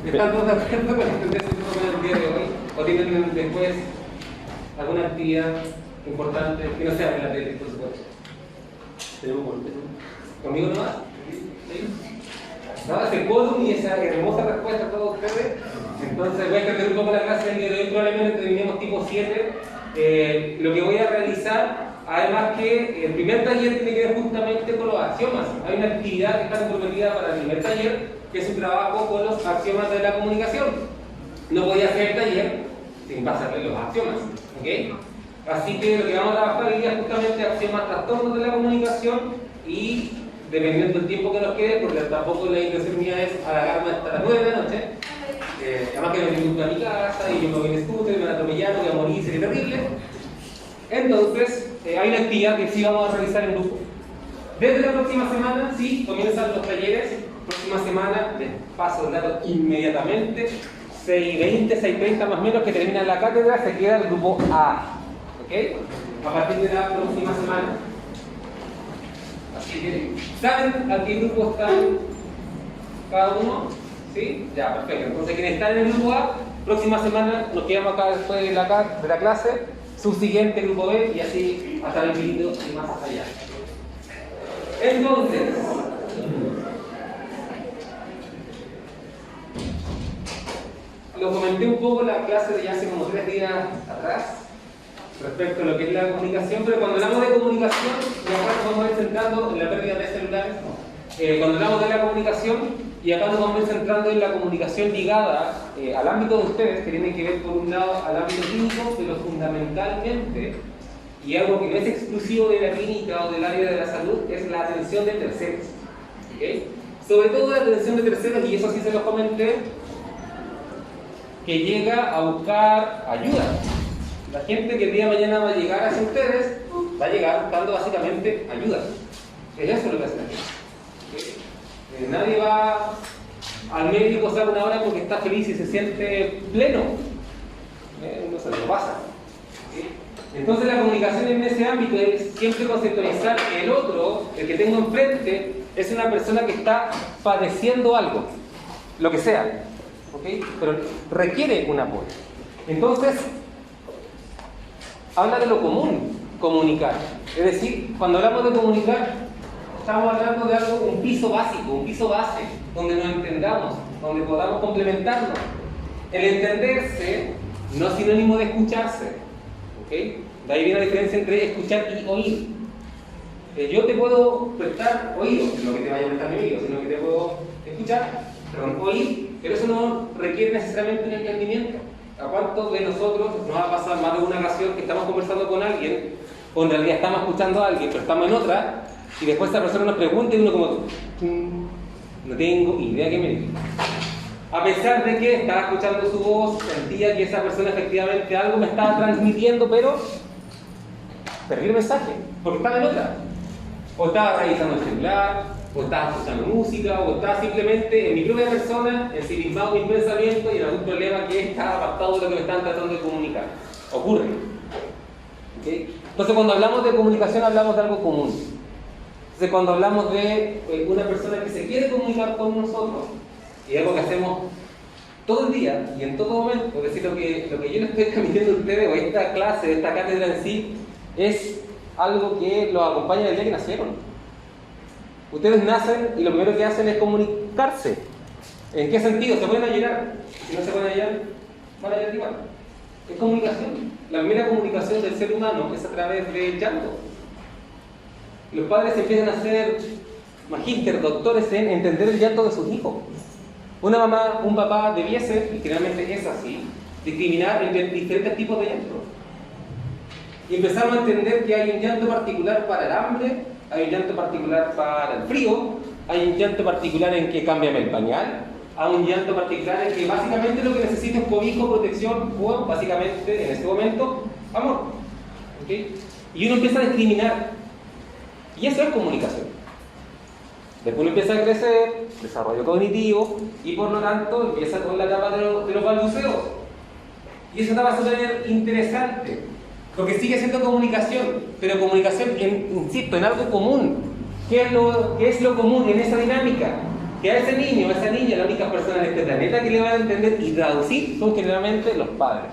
¿Están todos de acuerdo con entenderse un poco en el día de hoy? ¿O tienen después alguna actividad importante que no sea en la tele, por supuesto? ¿Tenemos conmigo nomás? ¿Sí? ¿No? Ese quórum y esa hermosa respuesta a todos ustedes. Entonces voy a extender un poco la clase del día de hoy, probablemente terminemos tipo 7. Lo que voy a realizar, además que el primer taller tiene que ver justamente con los axiomas. Hay una actividad que está comprometida para el primer taller, que es un trabajo con los axiomas de la comunicación. No voy a hacer el taller sin pasarle los axiomas, ¿ok? Así que lo que vamos a trabajar hoy día es justamente axiomas, trastornos de la comunicación y dependiendo del tiempo que nos quede, porque tampoco la intención mía es alargarme hasta las 9 de la noche. Además que me voy a mi casa y yo me voy en scooter, me van a atropellar, voy a morir, sería terrible. Entonces, hay una actividad que sí vamos a realizar en grupo. Desde la próxima semana, sí, comienzan los talleres. Próxima semana, les paso el dato inmediatamente. 6:20, 6:30 más o menos que termina la cátedra, se queda el grupo A. ¿Ok? A partir de la próxima semana. Así que, ¿saben a qué grupo están cada uno? ¿Sí? Ya, perfecto. Entonces, quienes están en el grupo A, próxima semana nos quedamos acá después de la clase, subsiguiente grupo B y así hasta el infinito y más allá. Entonces, lo comenté un poco en la clase de ya hace como 3 días atrás respecto a lo que es la comunicación, pero cuando hablamos de comunicación, y acá nos vamos a ir centrando en la pérdida de celulares, cuando hablamos de la comunicación, y acá nos vamos a ir centrando en la comunicación ligada al ámbito de ustedes, que tiene que ver por un lado al ámbito clínico, pero fundamentalmente, y algo que no es exclusivo de la clínica o del área de la salud, es la atención de terceros. ¿Okay? Sobre todo la atención de terceros, y eso sí se los comenté, que llega a buscar ayuda. La gente que el día de mañana va a llegar hacia ustedes, va a llegar buscando básicamente ayuda. Es eso lo que hace la gente. ¿Okay? Nadie va al médico hace una hora porque está feliz y se siente pleno. No se lo pasa. ¿Okay? Entonces la comunicación en ese ámbito es siempre conceptualizar que el otro, el que tengo enfrente, es una persona que está padeciendo algo, lo que sea. ¿Okay? Pero requiere un apoyo. Entonces, habla de lo común, comunicar. Es decir, cuando hablamos de comunicar, estamos hablando de algo, un piso básico, un piso base, donde nos entendamos, donde podamos complementarnos. El entenderse no es sinónimo de escucharse. ¿Okay? De ahí viene la diferencia entre escuchar y oír. Yo te puedo prestar oído, no que te vaya a prestar mi oído, sino que te puedo escuchar, oír, pero eso no requiere necesariamente un entendimiento. ¿A cuántos de nosotros nos ha pasado más de una ocasión que estamos conversando con alguien, o en realidad estamos escuchando a alguien, pero estamos en otra, y después esa persona nos pregunta y uno como, no tengo idea qué me dice? A pesar de que estaba escuchando su voz, sentía que esa persona efectivamente algo me estaba transmitiendo, pero perdí el mensaje, porque estaba en otra. O estaba revisando el celular, o estaba escuchando música, o estaba simplemente en mi propia persona, ensimismado en mis pensamientos y en algún problema que estaba apartado de lo que me están tratando de comunicar. Ocurre. ¿Okay? Entonces, cuando hablamos de comunicación, hablamos de algo común. Entonces, cuando hablamos de una persona que se quiere comunicar con nosotros, y algo que hacemos todo el día y en todo momento, es decir, lo que yo les estoy transmitiendo a ustedes, o esta clase, esta cátedra en sí, es algo que los acompaña desde el día que nacieron. Ustedes nacen y lo primero que hacen es comunicarse. ¿En qué sentido? Se pueden llorar. Si no se pueden llorar, van a llorar igual. Es comunicación. La primera comunicación del ser humano es a través del llanto. Los padres empiezan a ser magíster, doctores en entender el llanto de sus hijos. Una mamá, un papá debiese, y generalmente es así, discriminar entre diferentes tipos de llanto. Y empezamos a entender que hay un llanto particular para el hambre, hay un llanto particular para el frío, hay un llanto particular en que cámbiame el pañal, hay un llanto particular en que básicamente lo que necesito es cobijo, protección o básicamente en este momento, amor. ¿Okay? Y uno empieza a discriminar. Y eso es comunicación. Después uno empieza a crecer, desarrollo cognitivo, y por lo tanto empieza con la etapa de los balbuceos. Y esa etapa es súper interesante, porque sigue siendo comunicación, pero comunicación, insisto, en algo común. ¿Qué es lo común en esa dinámica? que a ese niño, a esa niña, la única persona en este planeta que le van a entender y traducir son generalmente los padres.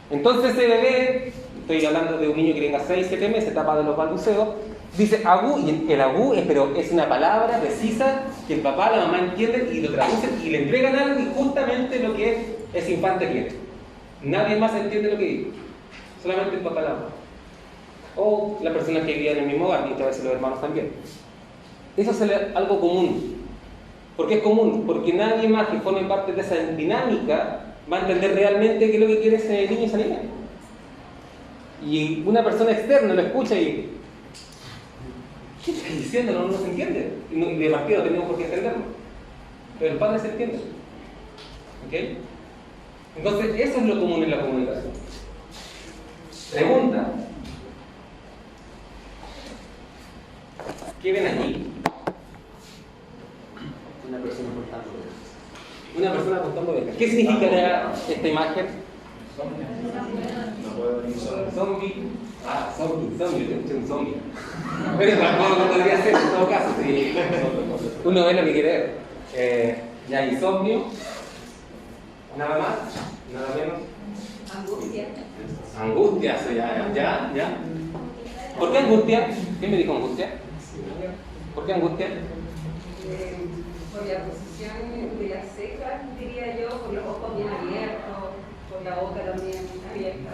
Entonces ese bebé, estoy hablando de un niño que tenga 6, 7 meses, etapa de los balbuceos, dice agú, y el agú es una palabra precisa que el papá, la mamá entienden y lo traducen y le entregan algo y justamente lo que ese infante quiere. Nadie más entiende lo que dice, solamente el papá, la mamá. O las personas que vivían en el mismo hogar, y a veces los hermanos también. Eso es algo común. ¿Por qué es común? Porque nadie más que forme parte de esa dinámica va a entender realmente qué es lo que quiere ese niño y esa niña. Y una persona externa lo escucha y ¿qué estás diciendo? No se entiende. Y de partida no tenemos por qué entenderlo. Pero el padre se entiende. ¿Ok? Entonces, eso es lo común en la comunicación. Pregunta. ¿Qué ven allí? Una persona cortando ovejas. Una persona cortando ovejas. ¿Qué significa esta imagen? Zombie. Ah, zombie, un zombie. Pero tampoco podría ser en todo caso, si uno ve lo que quiere ver. Ya, insomnio. Nada más, nada menos. Angustia. Angustia, eso ya. ¿Por qué angustia? ¿Quién me dijo angustia? ¿Por qué angustia? Por la posición de la ceja, diría yo, por los ojos bien abiertos, por la boca también abierta.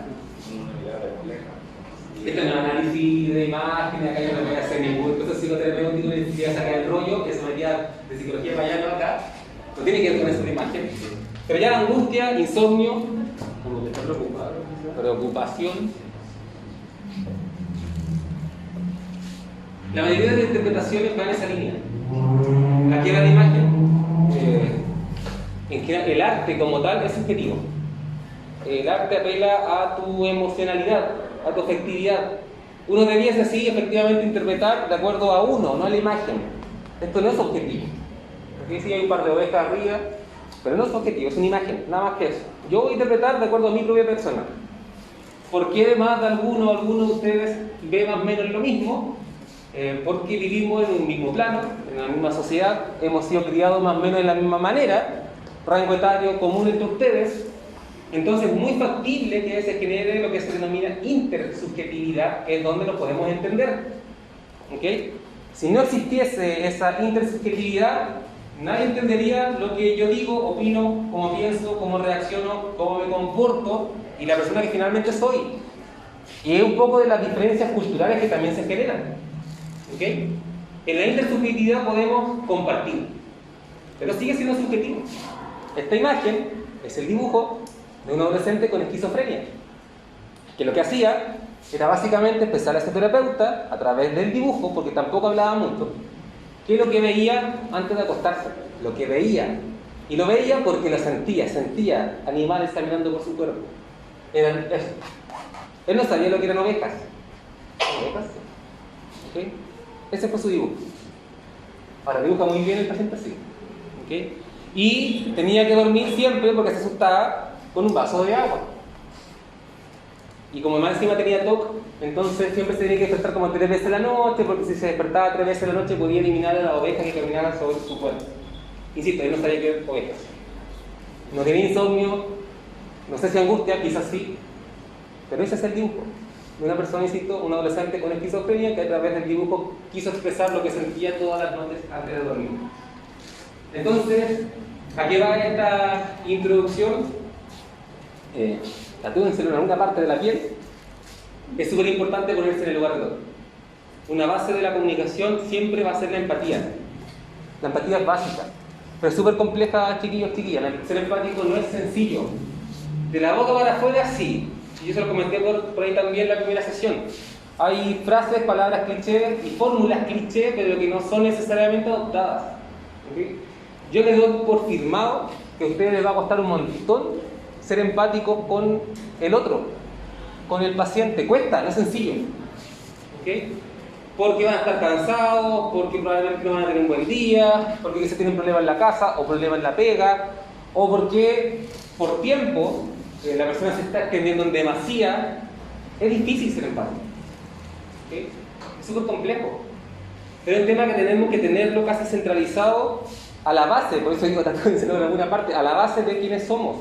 Esto no es análisis de imágenes, acá yo no voy a hacer ningún proceso psicoterapéutico, ni siquiera sacar el rollo, que se metía de psicología para allá, no acá. No tiene que ver con esa imagen. Pero ya angustia, insomnio, como te está preocupado, preocupación. La mayoría de las interpretaciones van en esa línea. Aquí era la imagen. En general, el arte como tal es subjetivo. El arte apela a tu emocionalidad, a tu afectividad. Uno debiese así efectivamente interpretar de acuerdo a uno, no a la imagen. Esto no es objetivo. Aquí sí hay un par de ovejas arriba, pero no es objetivo, es una imagen, nada más que eso. Yo voy a interpretar de acuerdo a mi propia persona. ¿Por qué más de alguno de ustedes ve más o menos lo mismo? Porque vivimos en un mismo plano, en la misma sociedad, hemos sido criados más o menos de la misma manera, rango etario común entre ustedes, entonces es muy factible que se genere lo que se denomina intersubjetividad, que es donde nos podemos entender. ¿Okay? Si no existiese esa intersubjetividad, nadie entendería lo que yo digo, opino, cómo pienso, cómo reacciono, cómo me comporto y la persona que finalmente soy. Y es un poco de las diferencias culturales que también se generan. ¿Okay? En la intersubjetividad podemos compartir, pero sigue siendo subjetivo. Esta imagen es el dibujo de un adolescente con esquizofrenia, que lo que hacía era básicamente empezar a ser terapeuta a través del dibujo, porque tampoco hablaba mucho. ¿Qué es lo que veía antes de acostarse? Lo que veía. Y lo veía porque lo sentía animales caminando por su cuerpo. Eran eso. Él no sabía lo que eran ovejas. ¿Ovejas? ¿Okay? Ese fue su dibujo. Ahora dibuja muy bien el paciente así. ¿Okay? Y tenía que dormir siempre porque se asustaba con un vaso de agua. Y como más encima tenía TOC, entonces siempre se tenía que despertar como 3 veces a la noche, porque si se despertaba 3 veces a la noche podía eliminar a la oveja que caminaba sobre su cuerpo. Insisto, él no sabía que eran ovejas. No tenía insomnio, no sé si angustia, quizás sí, pero ese es el dibujo de una persona, insisto, un adolescente con esquizofrenia que a través del dibujo quiso expresar lo que sentía todas las noches antes de dormir. Entonces, ¿a qué va esta introducción? Tatúenselo en alguna parte de la piel. Es súper importante ponerse en el lugar de otro. Una base de la comunicación siempre va a ser la empatía. La empatía es básica, pero es súper compleja, chiquillos, chiquillas. Ser empático no es sencillo. De la boca para afuera, sí. Y yo se lo comenté por ahí también en la primera sesión. Hay frases, palabras cliché y fórmulas cliché, pero que no son necesariamente adoptadas. ¿Okay? Yo les doy por firmado que a ustedes les va a costar un montón ser empáticos con el otro, con el paciente. Cuesta, no es sencillo. ¿Okay? Porque van a estar cansados, porque probablemente no van a tener un buen día, porque quizás tienen problemas en la casa o problemas en la pega, o porque por tiempo la persona se está extendiendo en demasía. Es difícil ser empático. ¿Okay? Es súper complejo. Pero es un tema que tenemos que tenerlo casi centralizado a la base, por eso digo tanto en alguna parte, a la base de quiénes somos.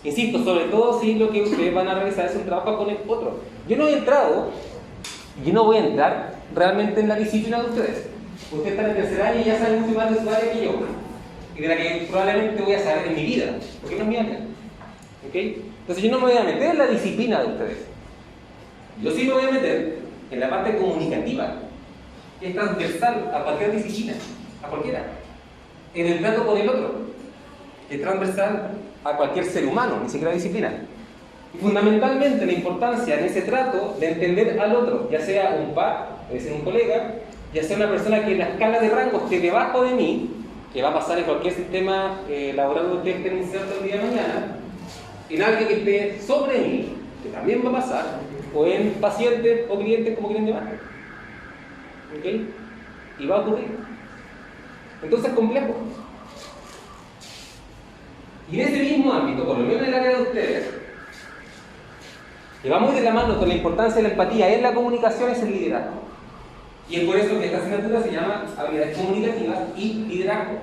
Insisto, sobre todo si lo que ustedes van a realizar es un trabajo con el otro. Yo no voy a entrar realmente en la disciplina de ustedes. Ustedes están en tercer año y ya saben mucho más de su área que yo, y de la que probablemente voy a saber en mi vida, porque no es mi área. ¿Okay? Entonces yo no me voy a meter en la disciplina de ustedes. Yo sí me voy a meter en la parte comunicativa, que es transversal a cualquier disciplina, a cualquiera. En el trato con el otro, que es transversal a cualquier ser humano, ni siquiera disciplina. Y fundamentalmente la importancia en ese trato de entender al otro, ya sea un par, puede ser un colega, ya sea una persona que en la escala de rango esté debajo de mí, que va a pasar en cualquier sistema laboral donde ustedes estén insertos el día de mañana, en alguien que esté sobre mí, que también va a pasar, o en pacientes o clientes como quieren llamarlo. ¿Ok? Y va a ocurrir. Entonces es complejo. Y en ese mismo ámbito, por lo menos en el área de ustedes, que va muy de la mano con la importancia de la empatía en la comunicación, es el liderazgo. Y es por eso que esta asignatura se llama habilidades comunicativas y liderazgo.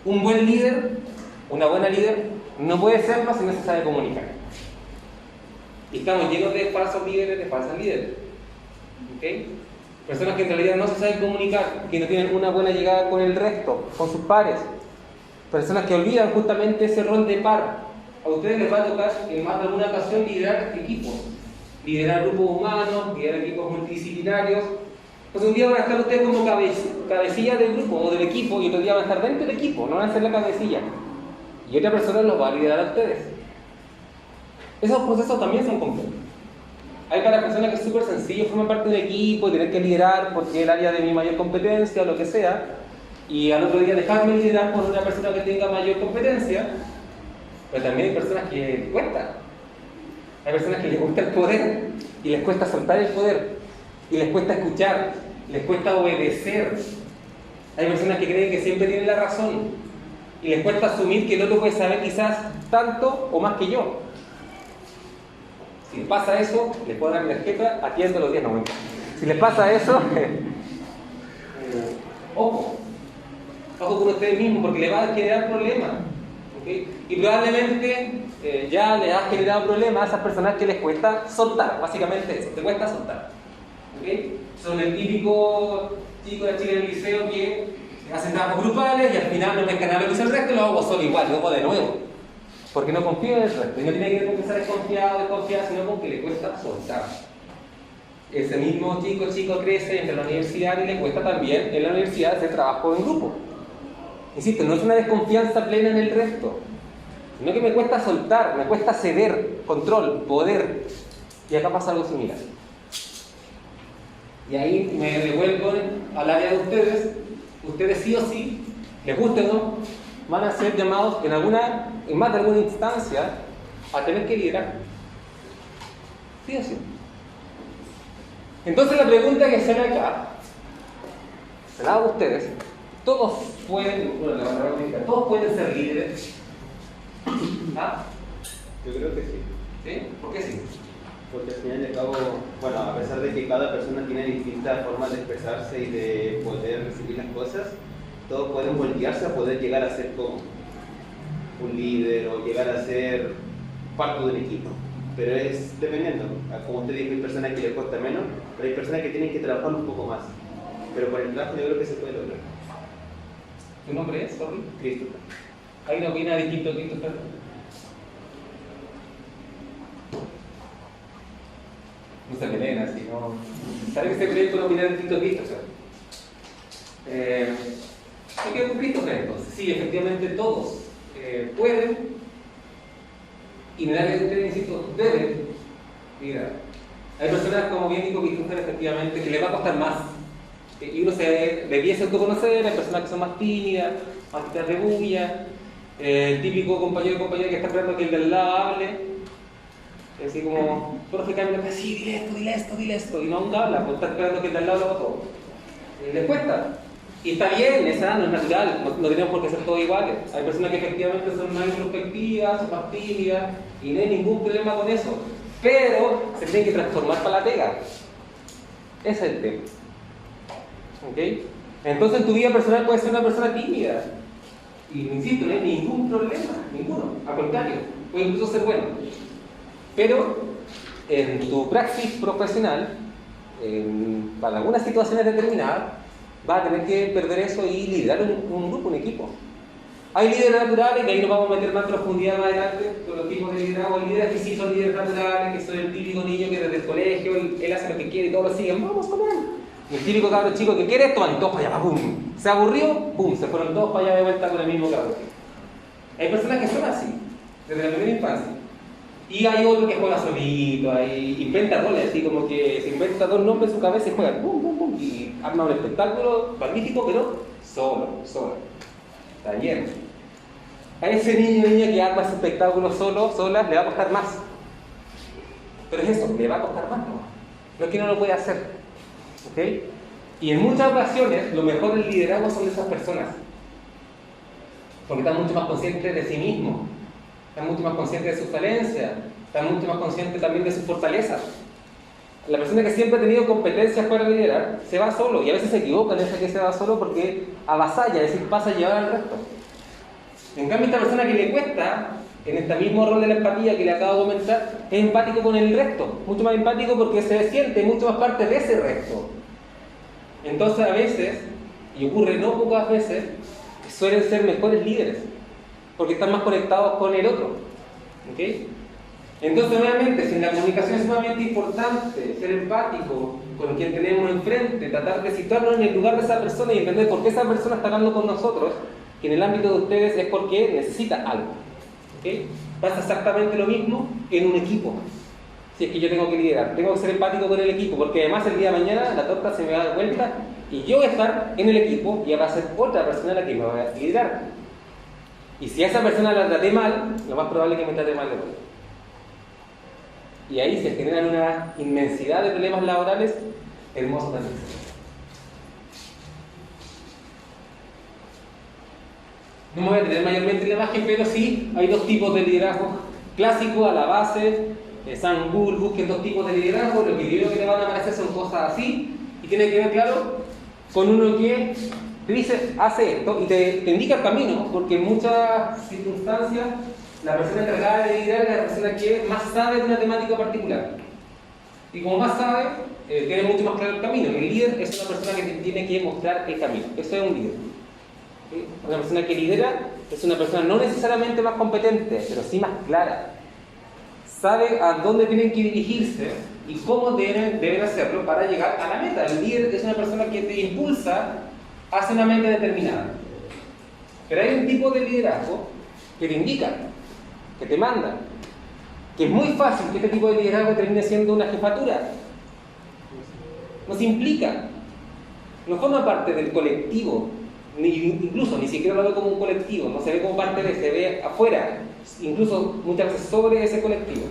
Un buen líder, una buena líder, no puede serlo si no se sabe comunicar. Y estamos llenos de falsos líderes, de falsas líderes. ¿Okay? Personas que en realidad no se saben comunicar, que no tienen una buena llegada con el resto, con sus pares. Personas que olvidan justamente ese rol de par. A ustedes les va a tocar en más de alguna ocasión liderar equipos, liderar grupos humanos, liderar equipos multidisciplinarios. Entonces un día van a estar ustedes como cabecilla del grupo o del equipo, y otro día van a estar dentro del equipo, no van a ser la cabecilla. Y otra persona los va a liderar a ustedes. Esos procesos también son complejos. Hay para personas que es súper sencillo formar parte de un equipo y tener que liderar porque es el área de mi mayor competencia o lo que sea, y al otro día dejarme liderar por una persona que tenga mayor competencia. Pero también hay personas que les cuesta. Hay personas que les gusta el poder y les cuesta soltar el poder, y les cuesta escuchar, les cuesta obedecer. Hay personas que creen que siempre tienen la razón y les cuesta asumir que el otro puede saber quizás tanto o más que yo. Si les pasa eso, les puedo dar mi tarjeta, atiendo los días 90. Si les pasa eso, ojo con ustedes mismos, porque les va a generar problemas. ¿Okay? Y probablemente ya les ha generado problemas a esas personas que les cuesta soltar, básicamente eso, te cuesta soltar. ¿Okay? Son el típico chico de Chile del liceo que hacen trabajos grupales y al final no pescan nada lo que hizo el resto y lo hago solo igual, lo hago de nuevo. Porque no confío en el resto, y no tiene que ver con que sea desconfiado, sino con que le cuesta soltar. Ese mismo chico crece, entra a la universidad y le cuesta también en la universidad hacer trabajo en grupo. Insisto, no es una desconfianza plena en el resto, sino que me cuesta soltar, me cuesta ceder, control, poder. Y acá pasa algo similar. Y ahí me devuelvo al área de ustedes. Ustedes sí o sí, les guste o no, van a ser llamados en más de alguna instancia a tener que liderar. Sí o sí. Entonces la pregunta que se hace acá, se la hago a ustedes. Todos pueden ser líderes. ¿Ah? Yo creo que sí. ¿Sí? ¿Por qué sí? Porque al final y al cabo, bueno, a pesar de que cada persona tiene distintas formas de expresarse y de poder recibir las cosas, todos pueden voltearse a poder llegar a ser como un líder o llegar a ser parte de un equipo. Pero es dependiendo. Como usted dijo, hay personas que les cuesta menos, pero hay personas que tienen que trabajar un poco más. Pero con el trabajo yo creo que se puede lograr. ¿Tu nombre es? Sorry. Christopher. ¿Hay una opinión distinta a Christopher? No se peleen así, ¿no? ¿Sabe que se peleen con una opinión distinta a Christopher? ¿Qué queda con Christopher entonces? Sí, efectivamente todos pueden, y en el área de ustedes, insisto, deben liderar. Hay personas, como bien dijo Christopher, efectivamente, que les va a costar más. Y uno se debiese autoconocer. Hay personas que son más tímidas, más que te rebulla. El típico compañero o compañera que está esperando que el de al lado hable. Así como, profe, cámbiame, sí, dile esto. Y no aún habla, porque está esperando que el de al lado lo haga todo. Les cuesta. Y está bien, es sano, es natural. No tenemos por qué ser todos iguales. Hay personas que efectivamente son más introspectivas, son más tímidas, y no hay ningún problema con eso. Pero se tienen que transformar para la pega. Ese es el tema. ¿Okay? Entonces en tu vida personal puedes ser una persona tímida, Y insisto, no hay ningún problema, ninguno. Al contrario, puede incluso ser bueno. Pero en tu praxis profesional, para algunas situaciones determinadas, vas a tener que perder eso y liderar un grupo, un equipo. Hay líderes naturales, que ahí nos vamos a meter más en profundidad más adelante con los tipos de liderazgo. Hay líderes que sí son líderes naturales, que son el típico niño que desde el colegio él hace lo que quiere y todos lo siguen, vamos con él. Y el típico cabro chico que quiere esto, van todos para allá, ¡pum! Se aburrió, ¡pum! Se fueron todos para allá de vuelta con el mismo cabro. Hay personas que son así, desde la primera infancia. Y hay otro que juega solito, ahí inventa roles, así como que se inventa dos nombres en su cabeza y juega, ¡pum, pum, pum! Y arma un espectáculo magnífico, pero solo. Está lleno. A ese niño o niña que arma ese espectáculo sola, le va a costar más. Pero es eso, le va a costar más, no es que no lo puede hacer. ¿Ok? Y en muchas ocasiones, lo mejor del liderazgo son esas personas. Porque están mucho más conscientes de sí mismos, están mucho más conscientes de sus falencias, están mucho más conscientes también de sus fortalezas. La persona que siempre ha tenido competencias para liderar, se va solo, y a veces se equivoca en esa que se va solo porque avasalla, es decir, pasa a llevar al resto. En cambio, esta persona que le cuesta, en este mismo rol de la empatía que le acabo de comentar, es empático con el resto, mucho más empático porque se siente mucho más parte de ese resto. Entonces, a veces, y ocurre no pocas veces, suelen ser mejores líderes, porque están más conectados con el otro. ¿Ok? Entonces, obviamente, si en la comunicación es sumamente importante ser empático con quien tenemos enfrente, tratar de situarnos en el lugar de esa persona y entender por qué esa persona está hablando con nosotros, que en el ámbito de ustedes es porque necesita algo. ¿Okay? Pasa exactamente lo mismo en un equipo. Si es que yo tengo que liderar, tengo que ser empático con el equipo, porque además el día de mañana la torta se me va a dar vuelta y yo voy a estar en el equipo y va a ser otra persona la que me va a liderar. Y si a esa persona la traté mal, lo más probable es que me trate mal de vuelta. Y ahí se generan una inmensidad de problemas laborales hermosos también. No me voy a tener mayormente en la imagen, pero sí hay dos tipos de liderazgo clásico a la base. San Google, busquen dos tipos de liderazgo. Lo que creo que te van a aparecer son cosas así, y tiene que ver, claro, con uno que te dice, hace esto y te indica el camino, porque en muchas circunstancias la persona encargada de liderar es la persona que más sabe de una temática particular. Y como más sabe, tiene mucho más claro el camino. El líder es una persona que te tiene que mostrar el camino. Eso es un líder. ¿Sí? Una persona que lidera es una persona no necesariamente más competente, pero sí más clara. Sabe a dónde tienen que dirigirse y cómo deben hacerlo para llegar a la meta. El líder es una persona que te impulsa hacia una meta determinada. Pero hay un tipo de liderazgo que te indica, que te manda, que es muy fácil que este tipo de liderazgo termine siendo una jefatura. No se implica, no forma parte del colectivo, incluso ni siquiera lo ve como un colectivo, no se ve como parte de, se ve afuera, incluso muchas veces sobre ese colectivo.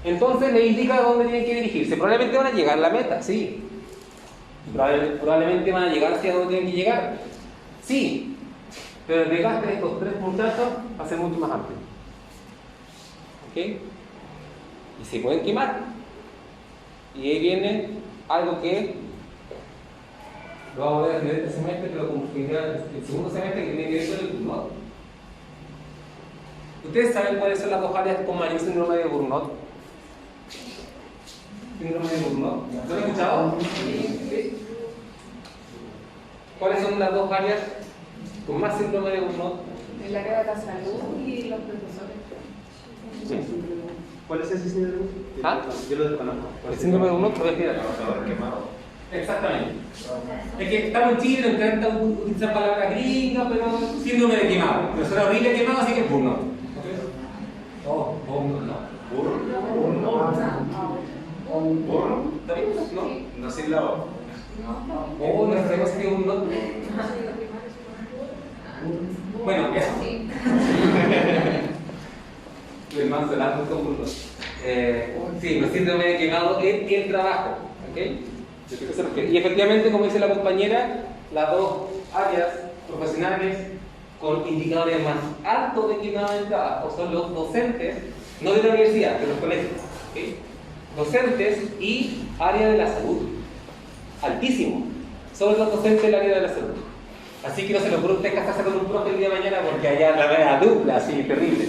Entonces le indica a dónde tienen que dirigirse. Probablemente van a llegar a la meta, sí. Probablemente van a llegar hacia donde tienen que llegar, sí. Pero el desgaste de estos tres muchachos va a ser mucho más amplio. ¿Ok? Y se pueden quemar. Y ahí viene algo que lo vamos a ver en este semestre, pero como que el segundo semestre que tiene que ver con el burnout. ¿Ustedes saben cuáles son las dos áreas con mayor síndrome de burnout? ¿Síndrome de burnout? ¿Lo han escuchado? ¿Sí? ¿Cuáles son las dos áreas con más síndrome de burnout? El área de la salud y los profesores. Sí. ¿Cuál es ese síndrome? Yo lo desconozco. El síndrome de burnout, exactamente. Es que estamos en Chile, nos encanta utilizar palabras gringas, pero síndrome de quemado. Pero suena horrible quemado, así que es burnout. Oh, no. ¿Burno? ¿Está bien? ¿No? No sin la O. Oh, no sabemos que es burnout. Bueno, eso. El manso, el árbol con burnout. Sí, el síndrome de quemado es el trabajo. ¿Ok? Y efectivamente, como dice la compañera, las dos áreas profesionales con indicadores más altos de quemado en el trabajo son los docentes, no de la universidad, de los colegios. ¿Okay? Docentes y área de la salud. Altísimo. Son los docentes del área de la salud. Así que no se lo ocurra a usted casarse con un profe el día de mañana porque allá la vea dupla, así, terrible.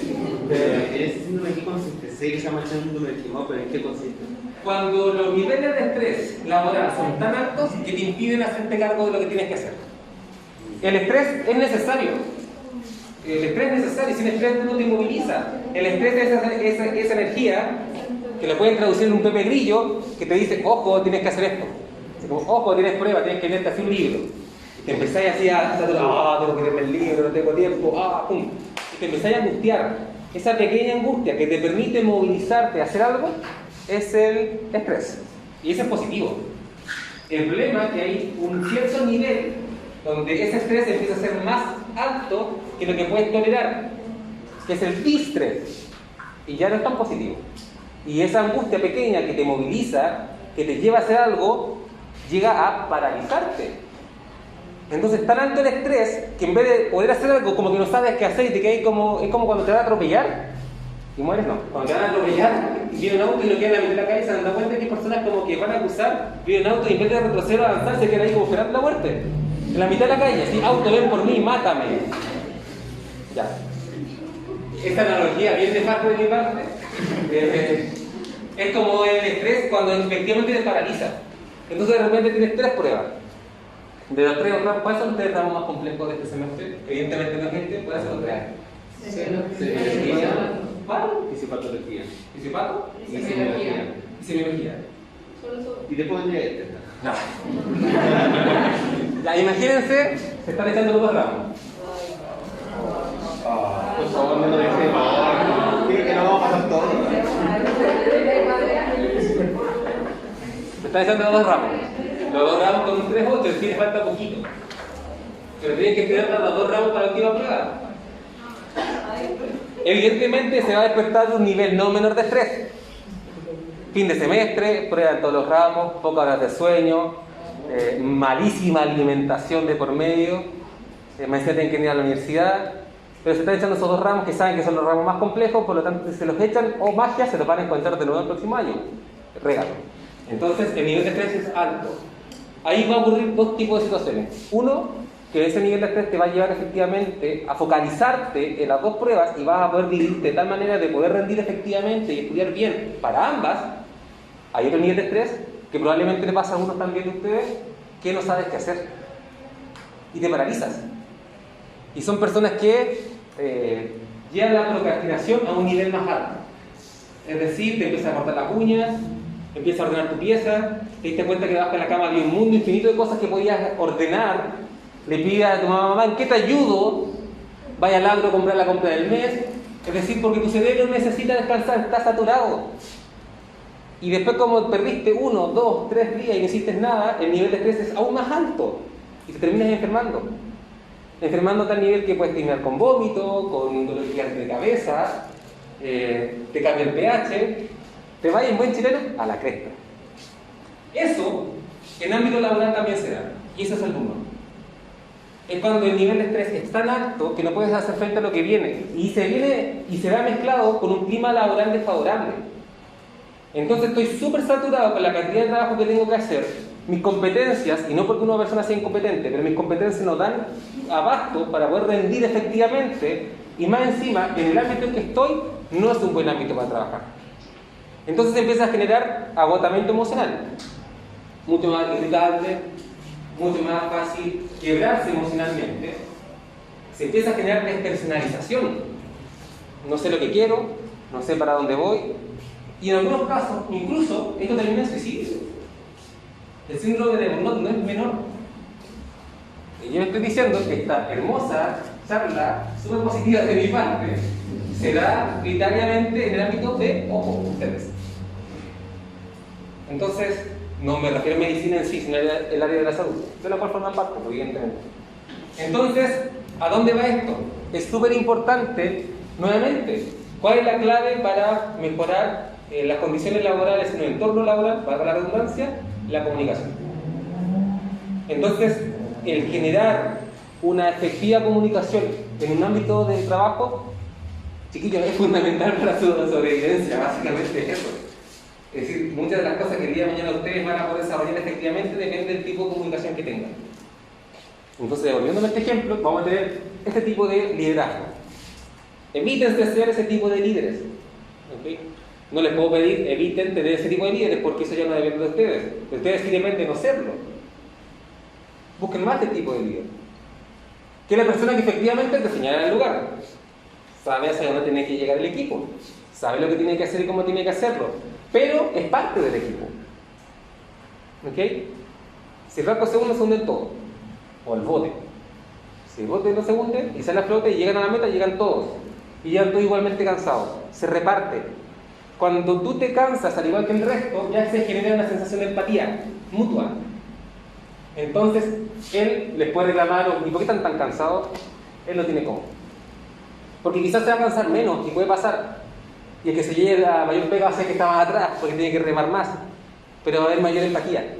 ¿Ese síndrome en qué consiste? Sé que se llama el síndrome del quemado, pero ¿en qué consiste? Cuando los niveles de estrés laboral son tan altos que te impiden hacerte cargo de lo que tienes que hacer. El estrés es necesario. El estrés es necesario, sin estrés uno te inmoviliza. El estrés es esa energía que lo pueden traducir en un Pepe Grillo que te dice, ojo, tienes que hacer esto. Como, ojo, tienes prueba, tienes que leerte así un libro. Y te empezáis así tengo que leerme el libro, no tengo tiempo, pum. Y te empezáis a angustiar. Esa pequeña angustia que te permite movilizarte a hacer algo es el estrés. Y eso es positivo. El problema es que hay un cierto nivel donde ese estrés empieza a ser más alto que lo que puedes tolerar, que es el distrés, y ya no es tan positivo. Y esa angustia pequeña que te moviliza, que te lleva a hacer algo, llega a paralizarte. Entonces, tan alto el estrés que en vez de poder hacer algo como que no sabes qué hacer y te quedas como, es como cuando te van a atropellar y mueres, no. Cuando te van a atropellar y viene un auto y lo quedan en la mitad de la calle, se dan cuenta que hay personas como que van a cruzar, viene un auto y en vez de retroceder o avanzar, se quedan ahí como esperando la muerte. En la mitad de la calle, así, auto, ven por mí, mátame. Ya. Esta analogía bien de parte de mi parte. Es como el estrés cuando efectivamente te paraliza. Entonces de repente tienes 3 pruebas. De los 3 ramos, ¿cuáles son los 3 ramos más complejos de este semestre? Evidentemente no es este, puede ser los 3. ¿Cuál? Fisipatología. ¿Fisipato? Y semiología. Y semiología. Y después vendría este. No. Ya, imagínense, se están echando los 2 ramos. Por favor, no lo dejemos. Dime que no vamos a pasar todo. Se están echando los 2 ramos. Los 2 ramos con un 3-8, es decir, les falta poquito. Pero tienen que estudiar los 2 ramos para la última prueba. Evidentemente se va a despertar un nivel no menor de estrés. Fin de semestre, prueba en todos los ramos, pocas horas de sueño, malísima alimentación de por medio, más tienen que ir a la universidad, pero se están echando esos 2 ramos que saben que son los ramos más complejos, por lo tanto si se los echan, magia, se los van a encontrar de nuevo el próximo año. Regalo. Entonces el nivel de estrés es alto. Ahí va a ocurrir 2 tipos de situaciones. Uno, que ese nivel de estrés te va a llevar efectivamente a focalizarte en las 2 pruebas y vas a poder vivir de tal manera de poder rendir efectivamente y estudiar bien para ambas. Hay otro nivel de estrés que probablemente le pasa a algunos también de ustedes que no sabes qué hacer y te paralizas. Y son personas que llevan la procrastinación a un nivel más alto. Es decir, te empiezas a cortar las uñas, empiezas a ordenar tu pieza, te diste cuenta que debajo de la cama había un mundo infinito de cosas que podías ordenar. Le pidas a tu mamá, ¿en qué te ayudo? Vaya al agro a comprar la compra del mes. Es decir, porque tu cerebro necesita descansar, está saturado. Y después como perdiste 1, 2, 3 días y no hiciste nada, el nivel de estrés es aún más alto. Y te terminas enfermando. Enfermándote al nivel que puedes terminar con vómito, con un dolor gigante de cabeza, te cambia el pH, te vaya en buen chileno a la cresta. Eso en ámbito laboral también se da. Y eso es el 1. Es cuando el nivel de estrés es tan alto que no puedes hacer frente a lo que viene y se va mezclado con un clima laboral desfavorable. Entonces estoy súper saturado con la cantidad de trabajo que tengo que hacer, mis competencias, y no porque una persona sea incompetente, pero mis competencias no dan abasto para poder rendir efectivamente, y más encima, en el ámbito en que estoy, no es un buen ámbito para trabajar. Entonces empieza a generar agotamiento emocional, mucho más irritable, mucho más fácil quebrarse emocionalmente. Se empieza a generar despersonalización. No sé lo que quiero, no sé para dónde voy, y en algunos casos, incluso, esto termina en suicidio. El síndrome de burnout no es menor. Y yo estoy diciendo que esta hermosa charla, súper positiva de mi parte, se da prioritariamente en el ámbito de, ojo, ustedes. Entonces, no me refiero a medicina en sí, sino el área de la salud, de la cual forman parte, evidentemente. Entonces, ¿a dónde va esto? Es súper importante, nuevamente, ¿cuál es la clave para mejorar las condiciones laborales en un entorno laboral? Para la redundancia, la comunicación. Entonces, el generar una efectiva comunicación en un ámbito de trabajo, chiquillos, es fundamental para su sobrevivencia, básicamente es eso. Es decir, muchas de las cosas que el día de mañana ustedes van a poder desarrollar efectivamente depende del tipo de comunicación que tengan. Entonces, devolviéndome este ejemplo, vamos a tener este tipo de liderazgo. Eviten de ser ese tipo de líderes. ¿Okay? No les puedo pedir, eviten tener ese tipo de líderes, porque eso ya no depende de ustedes. De ustedes sí depende no serlo. Busquen más este tipo de líder. Que es la persona que efectivamente te señala el lugar. Sabe hacia dónde tiene que llegar el equipo. Sabe lo que tiene que hacer y cómo tiene que hacerlo. Pero es parte del equipo. ¿Ok? Si el barco se hunde, se hunde en todo. O el bote. Si el bote no se hunde y sale a flote y llegan a la meta, llegan todos. Y llegan todos igualmente cansados. Se reparte. Cuando tú te cansas, al igual que el resto, ya se genera una sensación de empatía mutua. Entonces, él les puede reclamar, ¿y por qué están tan cansados? Él no tiene cómo. Porque quizás se va a cansar menos y puede pasar. Y el que se lleve la mayor pega va a ser que está más atrás, porque tiene que remar más. Pero va a haber mayor empatía.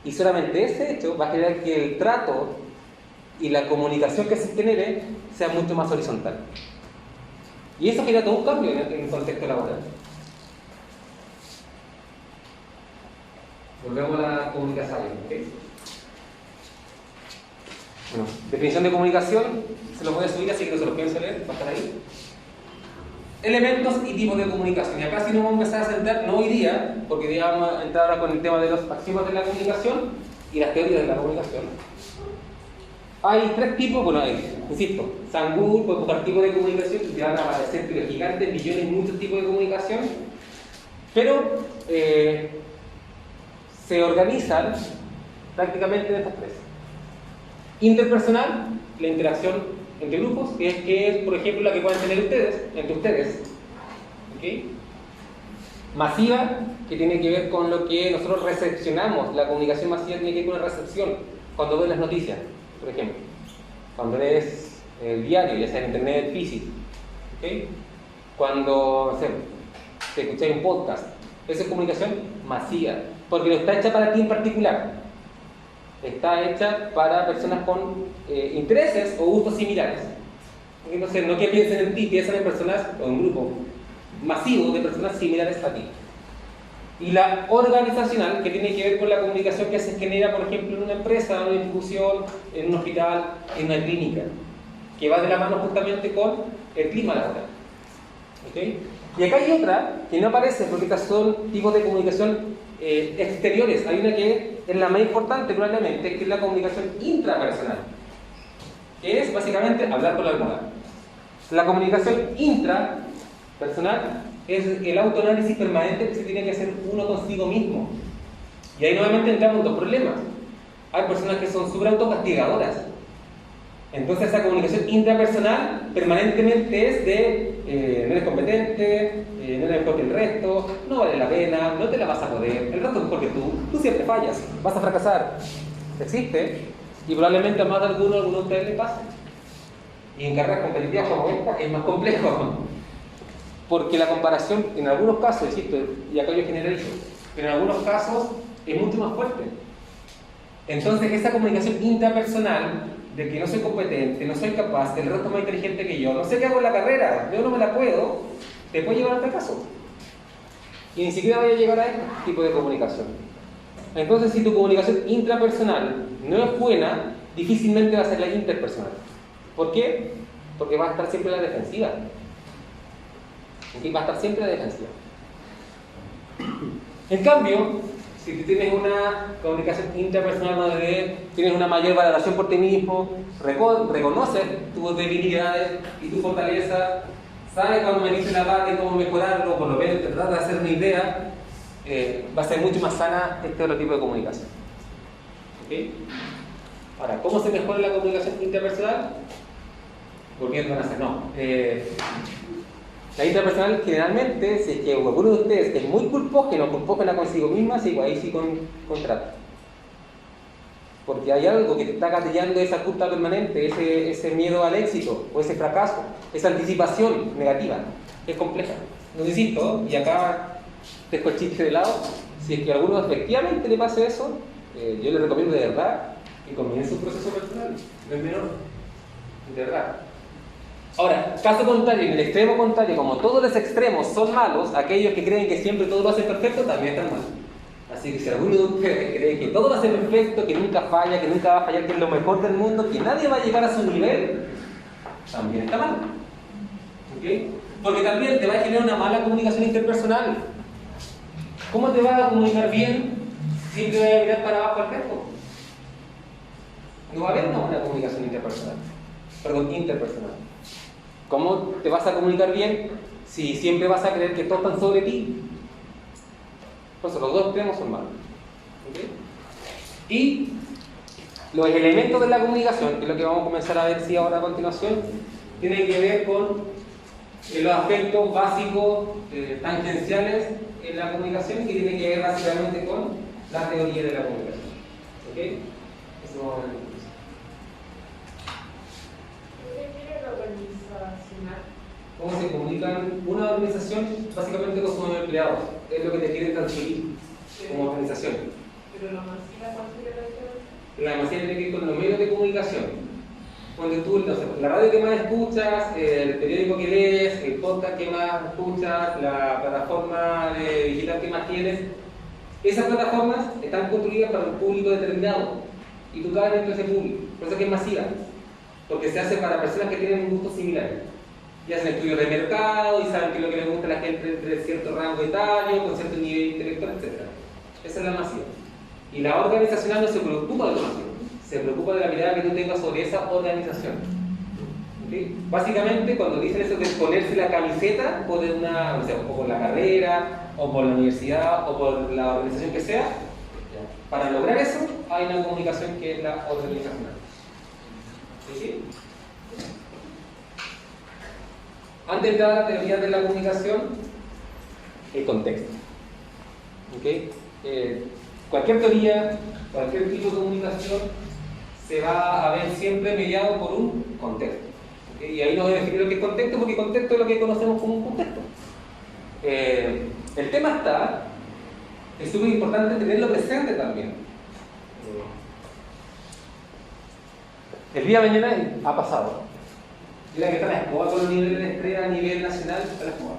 Y solamente ese hecho va a generar que el trato y la comunicación que se genere sea mucho más horizontal. Y eso genera todo un cambio en el contexto laboral. Volvemos a la comunicación. ¿Okay? Bueno, definición de comunicación, se lo voy a subir así que no se lo pienso leer, va a estar ahí. Elementos y tipos de comunicación. Y acá sí nos vamos a empezar a centrar, no hoy día, porque hoy día vamos a entrar ahora con el tema de los axiomas de la comunicación y las teorías de la comunicación. Hay tres tipos, bueno, insisto, San Google puede buscar tipos de comunicación y te van a aparecer gigantes, millones, muchos tipos de comunicación, pero se organizan prácticamente en estas tres. Interpersonal, la interacción entre grupos, que es, por ejemplo, la que pueden tener ustedes, entre ustedes. ¿Okay? Masiva, que tiene que ver con lo que nosotros recepcionamos. La comunicación masiva tiene que ver con la recepción. Cuando ves las noticias, por ejemplo. Cuando lees el diario, ya sea en internet, en físico. ¿Okay? Cuando, no sé, te escucháis un podcast. Eso es comunicación masiva. Porque no está hecha para ti en particular. Está hecha para personas con intereses o gustos similares. Entonces, no que piensen en ti, piensen en personas o en un grupo masivo de personas similares a ti. Y la organizacional, que tiene que ver con la comunicación que se genera, por ejemplo, en una empresa, en una institución, en un hospital, en una clínica, que va de la mano justamente con el clima laboral. ¿Okay? Y acá hay otra que no aparece porque estas son tipos de comunicación exteriores. Hay una que es la más importante probablemente, que es la comunicación intrapersonal, que es básicamente hablar con la almohada. La comunicación intrapersonal es el autoanálisis permanente que se tiene que hacer uno consigo mismo. Y ahí nuevamente entramos en dos problemas. Hay personas que son súper autocastigadoras. Entonces esa comunicación intrapersonal permanentemente es de no eres competente, no eres mejor que el resto, no vale la pena, no te la vas a poder, el resto es mejor que tú siempre fallas, vas a fracasar. Existe y probablemente a más de alguno de ustedes le pase. Y en carreras competitivas como esta es más complejo. Porque la comparación en algunos casos, insisto, y acá yo generalizo, pero en algunos casos es mucho más fuerte. Entonces esa comunicación intrapersonal de que no soy competente, no soy capaz, que el resto es más inteligente que yo, no sé qué hago en la carrera, yo no me la puedo, te puede llevar al fracaso. Y ni siquiera vaya a llegar a este tipo de comunicación. Entonces, si tu comunicación intrapersonal no es buena, difícilmente va a ser la interpersonal. ¿Por qué? Porque va a estar siempre en la defensiva. Va a estar siempre en la defensiva. En cambio, si tú tienes una comunicación intrapersonal donde tienes una mayor valoración por ti mismo, reconoces tus debilidades y tu fortaleza, sabes cuando me dice la parte, cómo mejorarlo, por lo menos tratar de hacer una idea, va a ser mucho más sana este otro tipo de comunicación. ¿Okay? Ahora, ¿cómo se mejora la comunicación interpersonal? Volviendo a hacer, no. La interpersonal generalmente, si es que alguno de ustedes es muy culpógena consigo misma, sí, ahí sí contrata. Porque hay algo que te está gatillando esa culpa permanente, ese miedo al éxito o ese fracaso, esa anticipación negativa. Es compleja. No insisto, y acá dejo el chiste de lado, si es que a alguno efectivamente le pase eso, yo les recomiendo de verdad que comience un proceso personal, no es menor, de verdad. Ahora, caso contrario, en el extremo contrario, como todos los extremos son malos, aquellos que creen que siempre todo lo hacen perfecto también están mal. Así que si alguno de ustedes cree que todo va a ser perfecto, que nunca falla, que nunca va a fallar, que es lo mejor del mundo, que nadie va a llegar a su nivel, también está mal. ¿Ok? Porque también te va a generar una mala comunicación interpersonal. ¿Cómo te vas a comunicar bien si siempre vas a mirar para abajo al espejo? No va a haber una buena comunicación interpersonal. ¿Cómo te vas a comunicar bien si siempre vas a creer que todos están sobre ti? Por eso los dos extremos son malos. ¿Okay? Y los elementos de la comunicación, que es lo que vamos a comenzar a ver si ahora a continuación, tienen que ver con los aspectos básicos, tangenciales en la comunicación, que tienen que ver básicamente con la teoría de la comunicación. ¿Ok? Eso vamos a ver. ¿Cómo se comunican una organización? Básicamente con sus empleados. Es lo que te quieren transferir como organización. Pero la masiva, ¿cuál sería la diferencia? La masiva tiene que ver con los medios de comunicación. Cuando tú, no sé, la radio que más escuchas, el periódico que lees, el podcast que más escuchas, la plataforma digital que más tienes, esas plataformas están construidas para un público determinado y tú cabes dentro de ese público. Por eso es que es masiva, porque se hace para personas que tienen gustos similares. Y hacen estudios de mercado y saben qué es lo que les gusta a la gente entre cierto rango etario, con cierto nivel intelectual, etc. Esa es la masiva. Y la organizacional no se preocupa de lo masivo, se preocupa de la mirada que tú tengas sobre esa organización. ¿Okay? Básicamente, cuando dicen eso de ponerse la camiseta por una, no sé, o por la carrera, o por la universidad, o por la organización que sea, para lograr eso hay una comunicación que es la organizacional. ¿Sí? Antes de entrar a la teoría de la comunicación, el contexto. ¿Okay? Cualquier teoría, cualquier tipo de comunicación se va a ver siempre mediado por un contexto. ¿Okay? Y ahí nos debe definir lo que es contexto, porque contexto es lo que conocemos como un contexto. El tema está, es súper importante tenerlo presente también. El día de mañana ha pasado. Mira que está la escoba con los niveles de estrés a nivel nacional, está la escoba.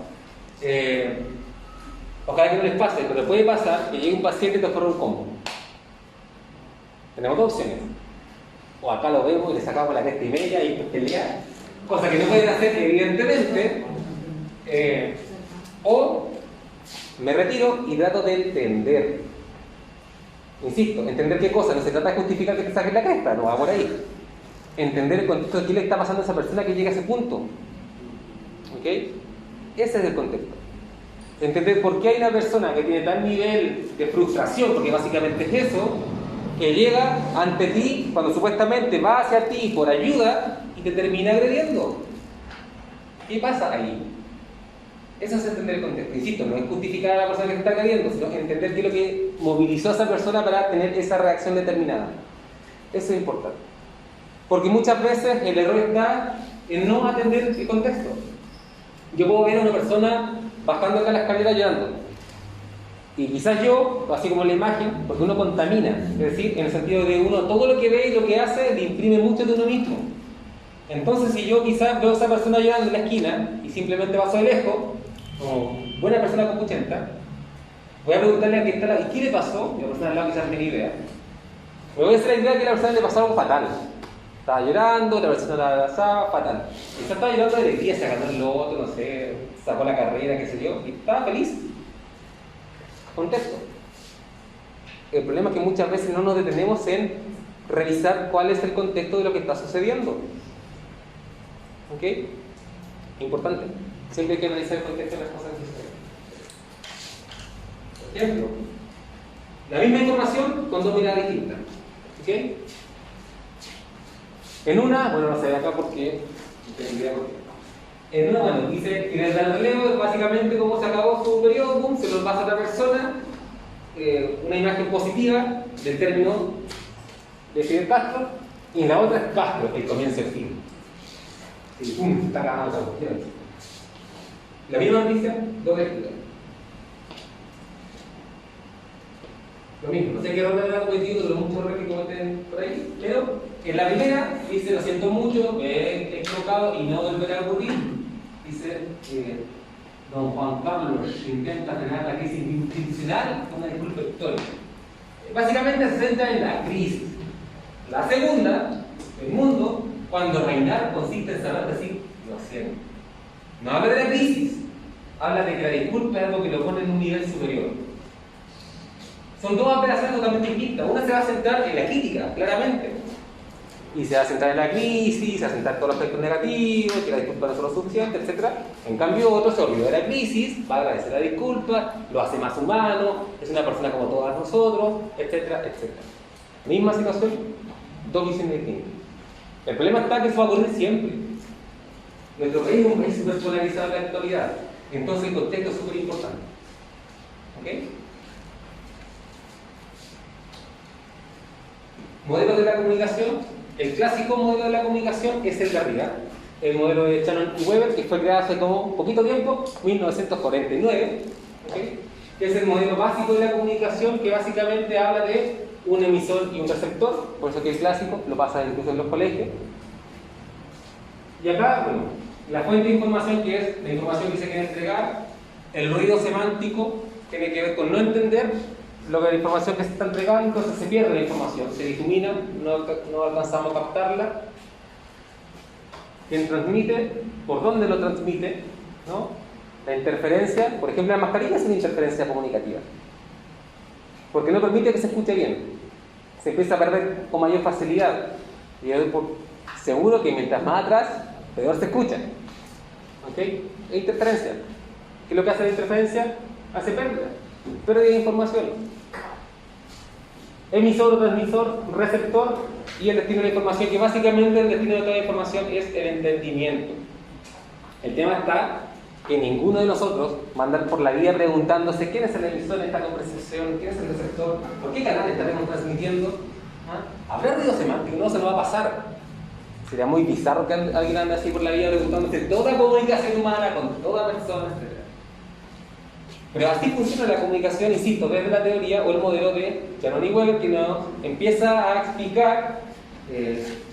Ojalá que no les pase, pero puede pasar que llegue un paciente y te ocurra un combo. Tenemos dos opciones. O acá lo vemos y le sacamos la cresta y media y pelear, cosa que no pueden hacer evidentemente. O me retiro y trato de entender. Insisto, entender qué cosa, no se trata de justificar que te saques la cresta, no va por ahí. Entender el contexto de qué le está pasando a esa persona que llega a ese punto. ¿Ok? Ese es el contexto. Entender por qué hay una persona que tiene tal nivel de frustración, porque básicamente es eso, que llega ante ti cuando supuestamente va hacia ti por ayuda y te termina agrediendo. ¿Qué pasa ahí? Eso es entender el contexto. Insisto, no es justificar a la persona que te está agrediendo, sino entender qué es lo que movilizó a esa persona para tener esa reacción determinada. Eso es importante. Porque muchas veces el error está en no atender el contexto. Yo puedo ver a una persona bajando acá la escalera llorando. Y quizás yo, así como la imagen, porque uno contamina, es decir, en el sentido de uno, todo lo que ve y lo que hace le imprime mucho de uno mismo. Entonces, si yo quizás veo a esa persona llorando en la esquina y simplemente paso de lejos, como buena persona copuchenta, voy a preguntarle a quién está al lado, ¿y qué le pasó? Y la persona al lado quizás no tiene idea. Me voy a hacer la idea que a la persona le pasó algo fatal. Estaba llorando, la persona la abrazaba, fatal. Quizás estaba llorando de alegría, se ganó el loto, no sé, sacó la carrera, qué sé yo, y estaba feliz. Contexto. El problema es que muchas veces no nos detenemos en revisar cuál es el contexto de lo que está sucediendo. ¿Ok? Importante. Siempre hay que analizar el contexto de las cosas que suceden. Por ejemplo, la misma información con dos miradas distintas. ¿Ok? En una, bueno, no se ve acá porque no tengo idea por qué. En una, bueno, dice, y desde el relevo, básicamente como se acabó su periodo, boom, se lo pasa a otra persona, una imagen positiva del término de Fidel Castro, y la otra es Castro, el comienzo y el fin. Y pum, está acabando esa cuestión. La misma noticia, dos lecturas. Lo mismo, no sé qué error habrá cometido de los muchos errores que cometen por ahí, pero en la primera dice, lo siento mucho, me he equivocado y no volverá a ocurrir. Dice, don Juan Carlos intenta frenar la crisis institucional con una disculpa histórica. Básicamente se centra en la crisis. La segunda, el mundo, cuando reinar consiste en saber decir lo siento. No habla de la crisis, habla de que la disculpa es algo que lo pone en un nivel superior. Son dos operaciones totalmente distintas. Una se va a centrar en la crítica, claramente. Y se va a centrar en la crisis, se va a centrar en todos los aspectos negativos, que la disculpa no es lo suficiente, etc. En cambio, otro se olvidó de la crisis, va a agradecer la disculpa, lo hace más humano, es una persona como todas nosotros, etcétera, etcétera. Misma situación, dos visiones distintas. El problema está que eso va a ocurrir siempre. Nuestro país es un país súper polarizado en la actualidad, entonces el contexto es súper importante. ¿Ok? Modelos de la comunicación. El clásico modelo de la comunicación es el de arriba, el modelo de Shannon y Weber, que fue creado hace como poquito tiempo, 1949, ¿okay? Que es el modelo básico de la comunicación, que básicamente habla de un emisor y un receptor, por eso que el clásico lo pasa incluso en los colegios. Y acá, bueno, la fuente de información, que es la información que se quiere entregar, el ruido semántico tiene que ver con no entender lo que la información que se está entregando, entonces se pierde la información, se difumina, no alcanzamos a captarla. ¿Quién transmite? ¿Por dónde lo transmite? ¿No? La interferencia, por ejemplo, la mascarilla es una interferencia comunicativa, porque no permite que se escuche bien, se empieza a perder con mayor facilidad, y yo seguro que mientras más atrás, peor se escucha. ¿Ok? Es interferencia. ¿Qué es lo que hace la interferencia? Hace pérdida de información. Emisor, transmisor, receptor y el destino de la información, que básicamente el destino de toda la información es el entendimiento. El tema está que ninguno de nosotros va a andar por la vida preguntándose quién es el emisor en esta conversación, quién es el receptor, por qué canal estaremos transmitiendo. Habrá ruido semántico, no se nos va a pasar. Sería muy bizarro que alguien ande así por la vida preguntándose toda comunicación humana con toda persona, etc. Pero así funciona la comunicación, insisto, desde la teoría o el modelo de Shannon y Weber, que nos empieza a explicar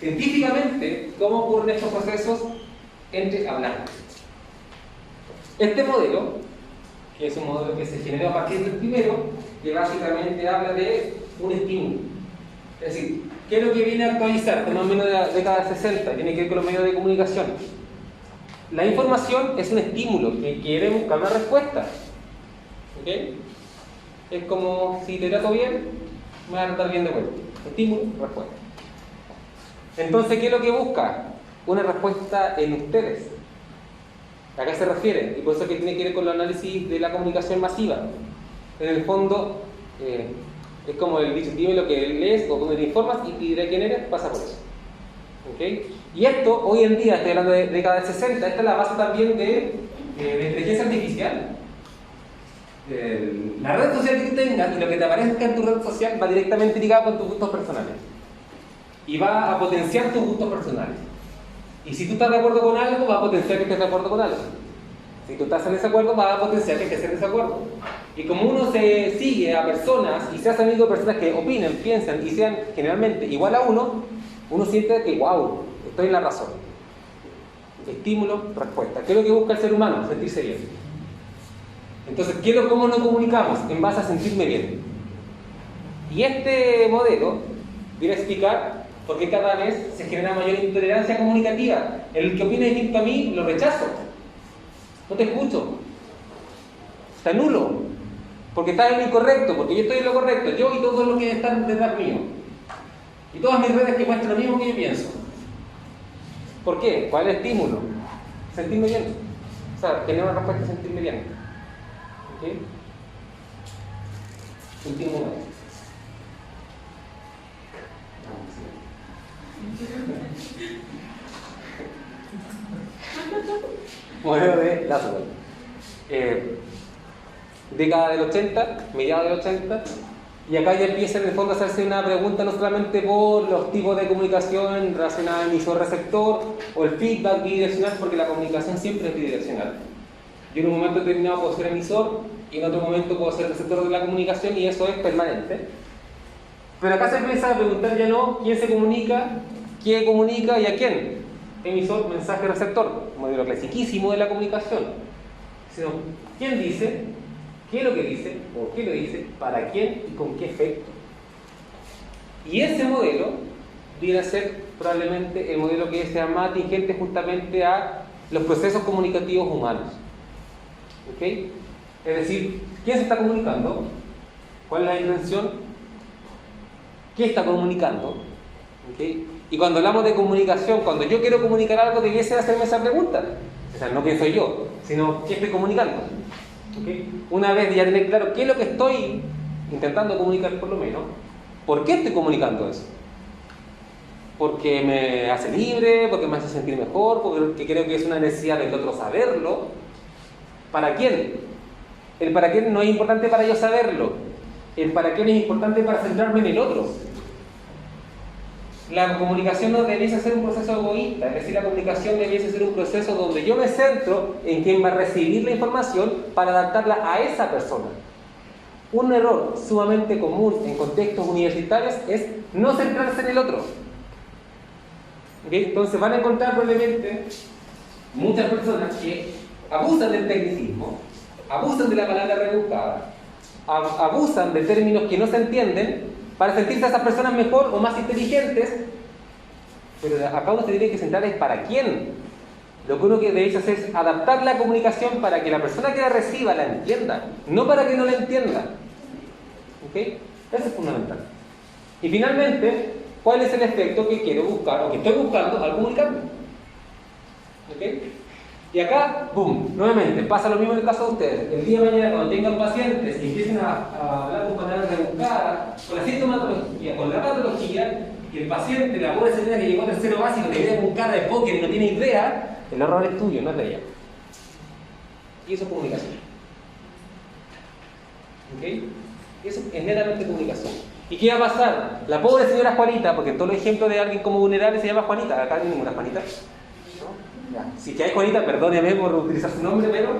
científicamente cómo ocurren estos procesos entre hablantes. Este modelo, que es un modelo que se generó a partir del primero, que básicamente habla de un estímulo. Es decir, ¿qué es lo que viene a actualizar? Más o menos de la década de 60, tiene que ver con los medios de comunicación. La información es un estímulo que quiere buscar una respuesta. ¿Ok? Es como si te trato bien, me va a tratar bien de vuelta. Estímulo, respuesta. Entonces, ¿qué es lo que busca? Una respuesta en ustedes. ¿A qué se refiere? Y por eso que tiene que ver con el análisis de la comunicación masiva. En el fondo, es como el dicho, dime lo que lees o cómo te informas y te diré quién eres, pasa por eso. ¿Okay? Y esto, hoy en día, estoy hablando de década de 60, esta es la base también de inteligencia artificial. La red social que tú tengas y lo que te aparezca en tu red social va directamente ligado con tus gustos personales. Y va a potenciar tus gustos personales. Y si tú estás de acuerdo con algo, va a potenciar que estés de acuerdo con algo. Si tú estás en desacuerdo, va a potenciar que estés en desacuerdo. Y como uno se sigue a personas y se hace amigo de personas que opinen, piensan y sean generalmente igual a uno, uno siente que, wow, estoy en la razón. Estímulo, respuesta. ¿Qué es lo que busca el ser humano? Sentirse bien. Entonces, ¿cómo nos comunicamos? En base a sentirme bien. Y este modelo viene a explicar por qué cada vez se genera mayor intolerancia comunicativa. El que opine distinto a mí, lo rechazo. No te escucho. Está nulo. Porque está en lo incorrecto, porque yo estoy en lo correcto. Yo y todos los que están detrás mío. Y todas mis redes que muestran lo mismo que yo pienso. ¿Por qué? ¿Cuál es el estímulo? Sentirme bien. O sea, tener una respuesta a sentirme bien. ¿Ok? Último modelo. Modelo de Laswell. Década del 80, mediados del 80, y acá ya empieza en el fondo a hacerse una pregunta no solamente por los tipos de comunicación relacionada al emisor-receptor o el feedback bidireccional, porque la comunicación siempre es bidireccional. Yo en un momento determinado puedo ser emisor y en otro momento puedo ser receptor de la comunicación y eso es permanente. Pero acá se empieza a preguntar ya no quién se comunica, quién comunica y a quién. Emisor, mensaje, receptor, modelo clasiquísimo de la comunicación. sino quién dice, qué es lo que dice, por qué lo dice, para quién y con qué efecto. Y ese modelo viene a ser probablemente el modelo que sea más atingente justamente a los procesos comunicativos humanos. ¿Ok? Es decir, ¿quién se está comunicando? ¿Cuál es la intención? ¿Qué está comunicando? ¿Ok? Y cuando hablamos de comunicación, cuando yo quiero comunicar algo, debiese hacerme esa pregunta. O sea, no quién soy yo, sino qué estoy comunicando. ¿Ok? Una vez ya tener claro qué es lo que estoy intentando comunicar, por lo menos, ¿por qué estoy comunicando eso? Porque me hace libre, porque me hace sentir mejor, porque creo que es una necesidad del otro saberlo. ¿Para quién? El para quién no es importante para yo saberlo. El para quién es importante para centrarme en el otro. La comunicación no debiese ser un proceso egoísta, es decir, la comunicación debiese ser un proceso donde yo me centro en quién va a recibir la información para adaptarla a esa persona. Un error sumamente común en contextos universitarios es no centrarse en el otro. ¿Okay? Entonces van a encontrar probablemente muchas personas que abusan del tecnicismo, abusan de la palabra rebuscada, abusan de términos que no se entienden para sentirse a esas personas mejor o más inteligentes, pero acá uno se tiene que centrar en para quién. Lo que uno que debe hacer es adaptar la comunicación para que la persona que la reciba la entienda, no para que no la entienda. ¿Ok? Eso es fundamental. Y finalmente, ¿cuál es el efecto que quiero buscar o que estoy buscando al comunicarme? ¿Ok? Y acá, boom, nuevamente, pasa lo mismo en el caso de ustedes. El día de mañana, cuando tengan pacientes y empiecen a hablar con palabras rebuscadas, con la sintomatología, con la patología, que el paciente, la pobre señora que llegó a tercero básico, te viene con cara de póker y no tiene idea, el error es tuyo, no es de ella. Y eso es comunicación. ¿Ok? Eso es netamente comunicación. ¿Y qué va a pasar? La pobre señora Juanita, porque en todos los ejemplos de alguien como vulnerable se llama Juanita, acá no hay ninguna Juanita. Ya. Si que hay Juanita, perdóneme por utilizar su nombre, pero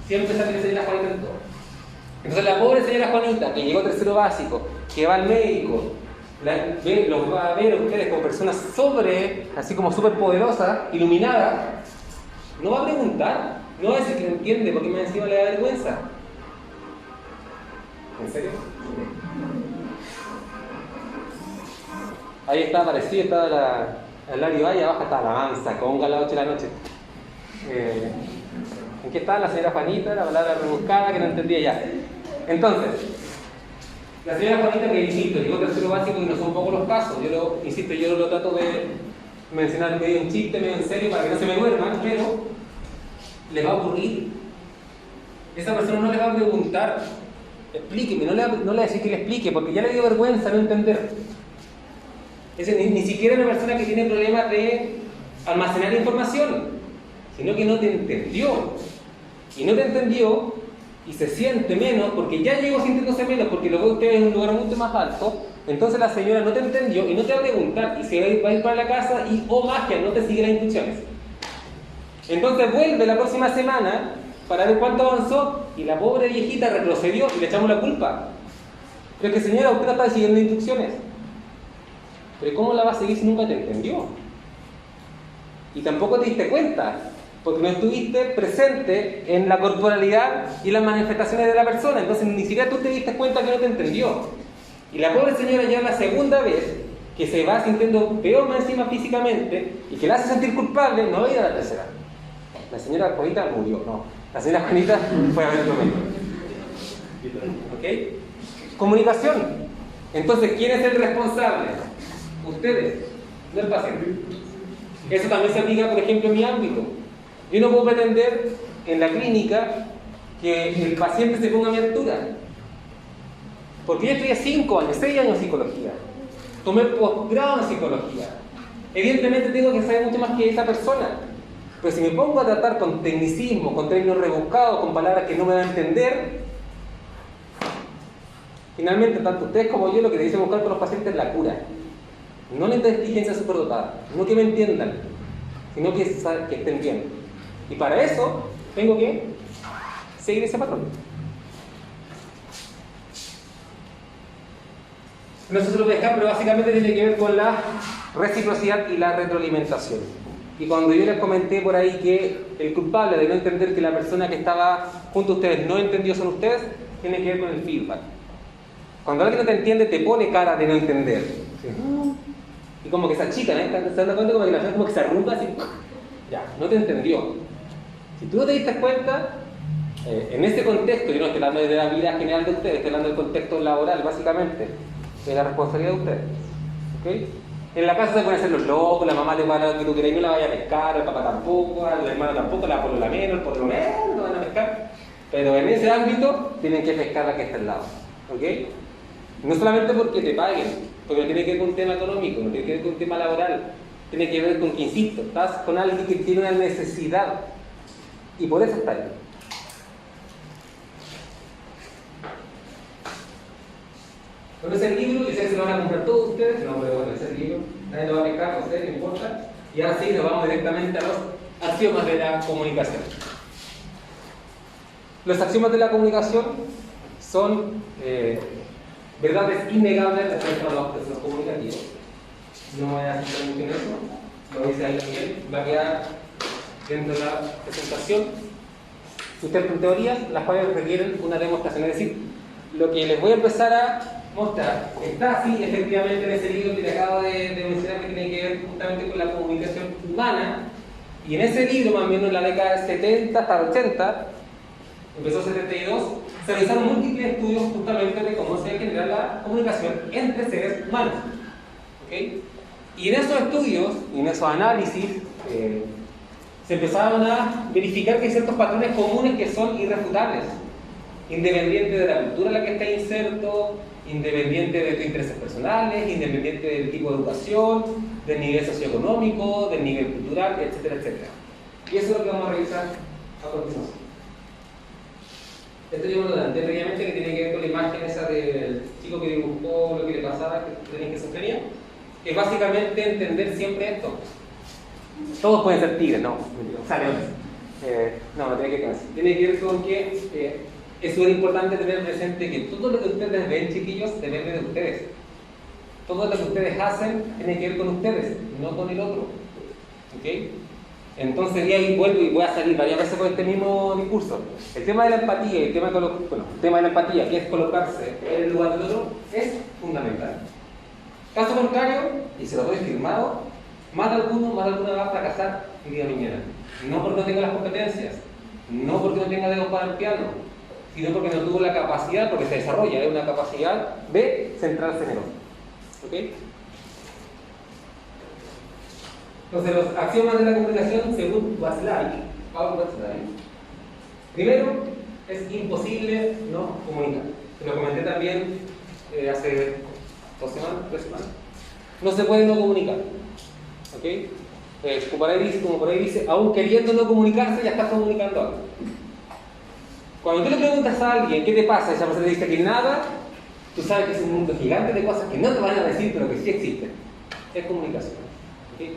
siempre sale la señora Juanita en todo. Entonces la pobre señora Juanita, que llegó a tercero básico, que va al médico, los va a ver a ustedes como personas así como súper poderosas, iluminadas, no va a preguntar, no va a decir que no entiende porque más encima le da vergüenza. ¿En serio? Ahí está, parecido, estaba el Lario Valle, abajo está la Mansa, Conga a las 8 de la noche. ¿En qué está la señora Juanita? La palabra rebuscada que no entendía ya. Entonces, la señora Juanita, que insisto, llegó tercero básico y no son pocos los casos. Yo lo trato de mencionar medio en chiste, medio en serio, para que no se me duerman, pero les va a ocurrir. Esa persona no les va a preguntar, explíqueme, no le va a decir que le explique, porque ya le dio vergüenza no entender. Ni siquiera una persona que tiene problemas de almacenar información, sino que no te entendió. Y no te entendió y se siente menos porque ya llegó sintiéndose menos porque lo ve usted en un lugar mucho más alto. Entonces la señora no te entendió y no te va a preguntar y se va a ir para la casa y, oh magia, no te sigue las instrucciones. Entonces vuelve la próxima semana para ver cuánto avanzó y la pobre viejita retrocedió y le echamos la culpa. Pero es que señora, usted no está siguiendo instrucciones. Pero ¿cómo la va a seguir si nunca te entendió? Y tampoco te diste cuenta, porque no estuviste presente en la corporalidad y las manifestaciones de la persona. Entonces ni siquiera tú te diste cuenta que no te entendió. Y la pobre señora ya la segunda vez que se va sintiendo peor más encima físicamente y que la hace sentir culpable, no va a ir a la tercera. La señora Juanita murió, no. La señora Juanita fue a ver otro médico. ¿Ok? Comunicación. Entonces, ¿quién es el responsable? Ustedes, no el paciente. Eso también se aplica, por ejemplo, en mi ámbito. Yo no puedo pretender en la clínica que el paciente se ponga a mi altura. Porque yo estudié 5 años, 6 años en psicología. Tomé posgrado en psicología. Evidentemente tengo que saber mucho más que esa persona. Pero si me pongo a tratar con tecnicismo, con términos rebuscados, con palabras que no me van a entender, finalmente, tanto ustedes como yo lo que debemos buscar con los pacientes es la cura. No la inteligencia superdotada, no que me entiendan, sino que estén bien. Y para eso tengo que seguir ese patrón. No sé si lo voy a dejar, pero básicamente tiene que ver con la reciprocidad y la retroalimentación. Y cuando yo les comenté por ahí que el culpable de no entender que la persona que estaba junto a ustedes no entendió son ustedes, tiene que ver con el feedback. Cuando alguien no te entiende, te pone cara de no entender. ¿Sí? Y como que se achican, ¿eh? ¿Se dan cuenta? Como que la persona como que se arruga así. Ya, no te entendió. Si tú no te diste cuenta, en ese contexto, yo no estoy hablando de la vida general de ustedes, estoy hablando del contexto laboral, básicamente, de la responsabilidad de ustedes. ¿Okay? En la casa se pueden hacer los locos, la mamá le va a dar que tú querés, no la vaya a pescar, el papá tampoco, el hermano tampoco, la polola menos, el pololo menos, no van a pescar. Pero en ese ámbito tienen que pescar la que está al lado. ¿Ok? No solamente porque te paguen, porque no tiene que ver con un tema económico, no tiene que ver con un tema laboral, tiene que ver con que, insisto, estás con alguien que tiene una necesidad y por eso está ahí. Con ese libro, y sé que se lo van a comprar todos ustedes, no, pero bueno, ese libro, nadie lo va a pescar, a ustedes, no importa. Y ahora sí, nos vamos directamente a los axiomas de la comunicación. Los axiomas de la comunicación son verdades innegables respecto a los procesos comunicativos. No voy a hacer mucho en eso, lo dice ahí también, va a quedar dentro de la presentación. Ustedes con teorías, las cuales requieren una demostración, es decir, lo que les voy a empezar a mostrar está así efectivamente en ese libro que te acabo de mencionar, que tiene que ver justamente con la comunicación humana, y en ese libro, más o menos en la década del 70 hasta el 80, empezó el 72, se realizaron múltiples estudios justamente de cómo se genera la comunicación entre seres humanos. ¿Okay? Y en esos estudios y en esos análisis se empezaron a verificar que hay ciertos patrones comunes que son irrefutables, independiente de la cultura en la que está inserto, independiente de tus intereses personales, independiente del tipo de educación, del nivel socioeconómico, del nivel cultural, etcétera, etcétera. Y eso es lo que vamos a revisar a continuación. Esto yo me lo adelanté previamente, que tiene que ver con la imagen esa del chico que dibujó lo que le pasaba, que tenía esquizofrenia, que básicamente entender siempre esto. Todos pueden ser tigres, no, o sea, leones. No tiene que ver con eso. Tiene que ver con que es súper importante tener presente que todo lo que ustedes ven, chiquillos, depende de ustedes. Todo lo que ustedes hacen tiene que ver con ustedes, no con el otro. ¿Ok? Entonces, y ahí vuelvo y voy a salir varias veces por este mismo discurso. El tema de la empatía, el tema de la empatía, que es colocarse en el lugar del otro, es fundamental. Caso contrario, y se lo doy firmado, más de alguna va a fracasar el día de mañana. No porque no tenga las competencias, no porque no tenga dedos para el piano, sino porque no tuvo la capacidad, porque se desarrolla una capacidad de centrarse en el otro. ¿Ok? Entonces, los axiomas de la comunicación según Paul Watzlawick. Primero, es imposible no comunicar. Lo comenté también hace 2 semanas, 3 semanas. No se puede no comunicar. ¿Ok? Como por ahí dice, aún queriendo no comunicarse, ya estás comunicando algo. Cuando tú le preguntas a alguien qué te pasa, esa persona te dice que nada, tú sabes que es un mundo gigante de cosas que no te van a decir, pero que sí existen. Es comunicación. ¿Okay?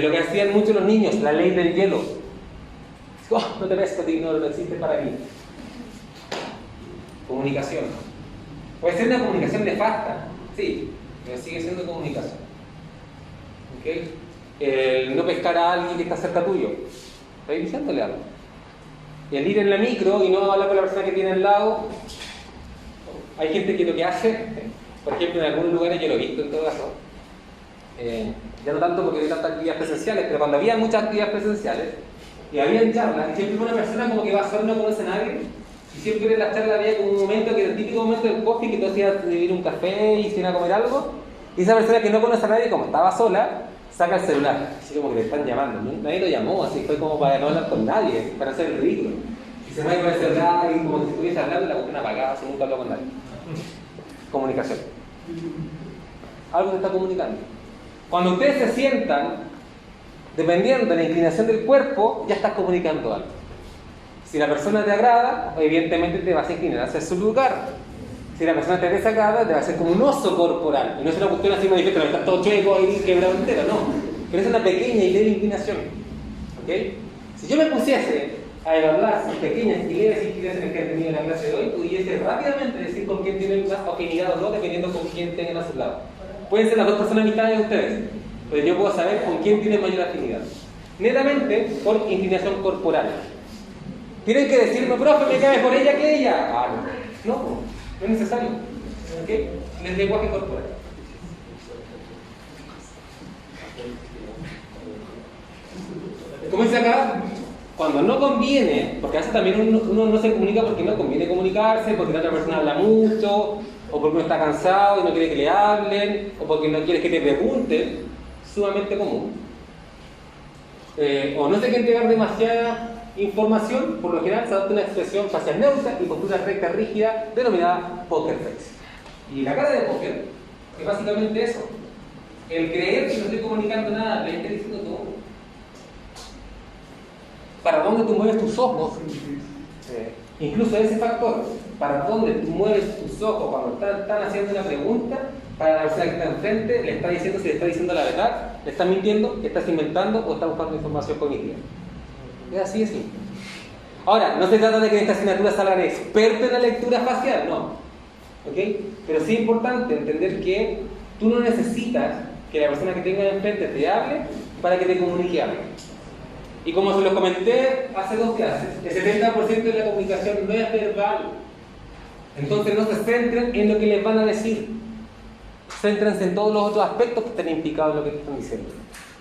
Lo que hacían muchos los niños, la ley del hielo. Oh, no te pesco, te ignoro, no existe para mí. Comunicación. Puede ser una comunicación nefasta, sí, pero sigue siendo comunicación. ¿Okay? El no pescar a alguien que está cerca tuyo, estoy diciéndole algo. Y el ir en la micro y no hablar con la persona que tiene al lado. Hay gente que lo que hace, por ejemplo, en algunos lugares yo lo he visto en todo caso. Ya no tanto porque hay tantas actividades presenciales, pero cuando había muchas actividades presenciales y había charlas, y siempre una persona como que va solo, no conoce a nadie, y siempre en la charla había como un momento que era el típico momento del coffee, que tú hacías de ir a un café y se iban a comer algo, y esa persona que no conoce a nadie, como estaba sola, saca el celular, así como que le están llamando, ¿no? Nadie lo llamó, así fue como para no hablar con nadie, para hacer el ridículo. Y se va con el celular y como si estuviese hablando y la cuestión apagada, así nunca habló con nadie. Comunicación. Algo se está comunicando. Cuando ustedes se sientan, dependiendo de la inclinación del cuerpo, ya estás comunicando algo. Si la persona te agrada, evidentemente te vas a inclinar hacia su lugar. Si la persona te desagrada, te va a hacer como un oso corporal. Y no es una cuestión así manifiesta, no estás todo chueco ahí quebrado entero, no. Pero es una pequeña y leve inclinación. ¿Ok? Si yo me pusiese a evaluar sus pequeñas y leves inclinaciones que he tenido en la clase de hoy, pudiese rápidamente decir con quién tiene más afinidad o no, dependiendo con quién tengan a su lado. Pueden ser las dos personas mitades de ustedes, pero yo puedo saber con quién tiene mayor afinidad. netamente por inclinación corporal. Tienen que decirme, profe, me cae mejor ella que ella. Ah, no, no es necesario. ¿Ok? El lenguaje corporal. Como dice acá, cuando no conviene, porque a veces también uno no se comunica porque no conviene comunicarse, porque la otra persona habla mucho, o porque uno está cansado y no quiere que le hablen, o porque no quiere que te pregunten, sumamente común. O no se quiere entregar demasiada información, por lo general se adopta una expresión facial neutra y postura recta rígida denominada poker face. Y la cara de póker es básicamente eso: el creer que no estoy comunicando nada, pero estoy diciendo todo. Para dónde tú mueves tus ojos, incluso ese factor, para dónde tú mueves tus ojos cuando están haciendo una pregunta, para la persona que está enfrente, le está diciendo si le está diciendo la verdad, le está mintiendo, le estás inventando o está buscando información cognitiva. Es así de simple. Ahora, no se trata de que en esta asignatura salgan expertos en la lectura facial, no. ¿Ok? Pero sí es importante entender que tú no necesitas que la persona que tengas enfrente te hable para que te comunique algo. Y como se los comenté hace 2 clases, el 70% de la comunicación no es verbal. Entonces no se centren en lo que les van a decir. Céntrense en todos los otros aspectos que están implicados en lo que te están diciendo.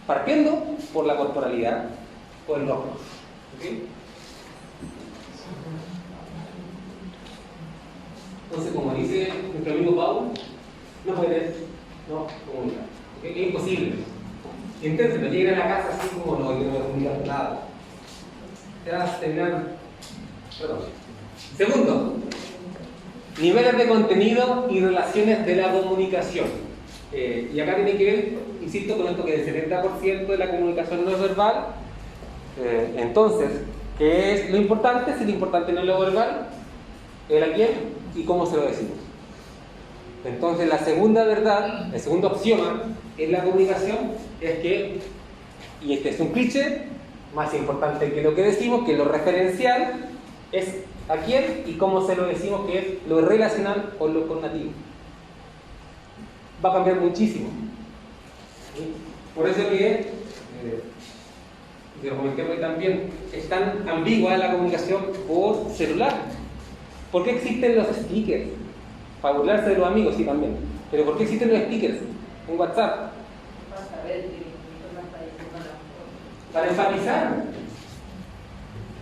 Partiendo por la corporalidad o el rostro. ¿Okay? Entonces, como dice nuestro amigo Paul, no puedes no comunicar. ¿Okay? Es imposible. Inténtenlo, lleguen a la casa así como no voy a comunicar nada. Te vas a terminar. Perdón. Segundo, niveles de contenido y relaciones de la comunicación. Y acá tiene que ver, insisto, con esto que el 70% de la comunicación no es verbal. Entonces, ¿qué es lo importante? Si lo importante no es lo verbal, el a quién y cómo se lo decimos. Entonces, la segunda verdad, el segundo axioma en la comunicación es que, y este es un cliché, más importante que lo que decimos, que lo referencial es a quién y cómo se lo decimos, que es lo relacional o lo connativo. Va a cambiar muchísimo. ¿Sí? Por eso que, lo comenté hoy también, es tan ambigua la comunicación por celular. ¿Por qué existen los stickers? Para burlarse de los amigos, sí, también. Pero ¿por qué existen los stickers en WhatsApp? Para enfatizar.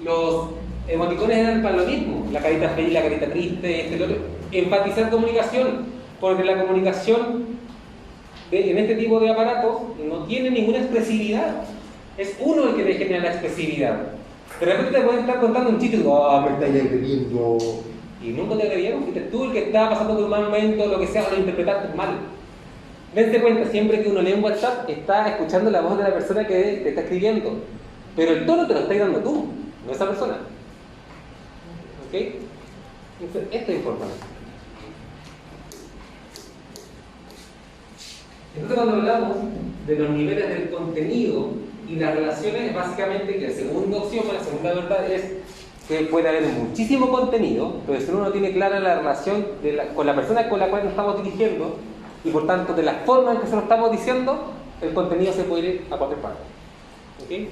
Los emoticones eran para lo mismo, la carita feliz, la carita triste, lo otro. Enfatizar comunicación, porque la comunicación en este tipo de aparatos no tiene ninguna expresividad. Es uno el que te genera la expresividad. De repente te pueden estar contando un chiste y me estáis agrediendo. Y nunca te agredieron, fuiste tú el que estaba pasando por un mal momento, lo que sea, lo interpretaste mal. Dense cuenta, siempre que uno lee un WhatsApp, está escuchando la voz de la persona que te está escribiendo. Pero el tono te lo estás dando tú, no esa persona. ¿Ok? Entonces, esto es importante. Entonces, cuando hablamos de los niveles del contenido y las relaciones, es básicamente que el segundo axioma, la segunda verdad es que puede haber muchísimo contenido, pero si uno no tiene clara la relación con la persona con la cual nos estamos dirigiendo, y por tanto de la forma en que se lo estamos diciendo, el contenido se puede ir a cualquier parte. ¿Okay?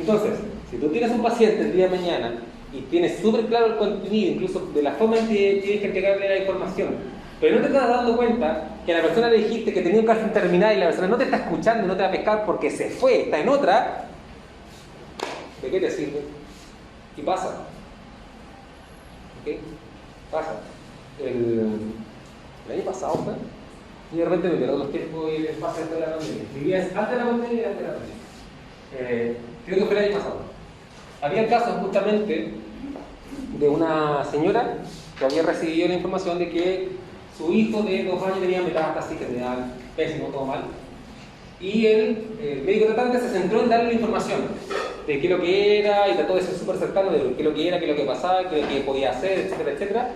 Entonces, si tú tienes un paciente el día de mañana y tienes súper claro el contenido, incluso de la forma en que tienes que entregarle la información, pero no te estás dando cuenta que a la persona le dijiste que tenía un caso terminado y la persona no te está escuchando y no te va a pescar porque se fue, está en otra, ¿de qué te sirve? Y pasa. ¿Ok? Pasa. El año pasado fue. Y de repente me quedó los tiempos y el espacio antes de la pandemia. Vivía antes de la pandemia y antes de la pandemia. Creo que fue el año pasado. Había casos justamente de una señora que había recibido la información de que su hijo de 2 años tenía metástasis general, pésimo, todo mal. Y el médico tratante se centró en darle la información de qué es lo que era y trató de ser súper cercano de qué es lo que era, qué es lo que pasaba, qué es lo que podía hacer, etcétera, etcétera.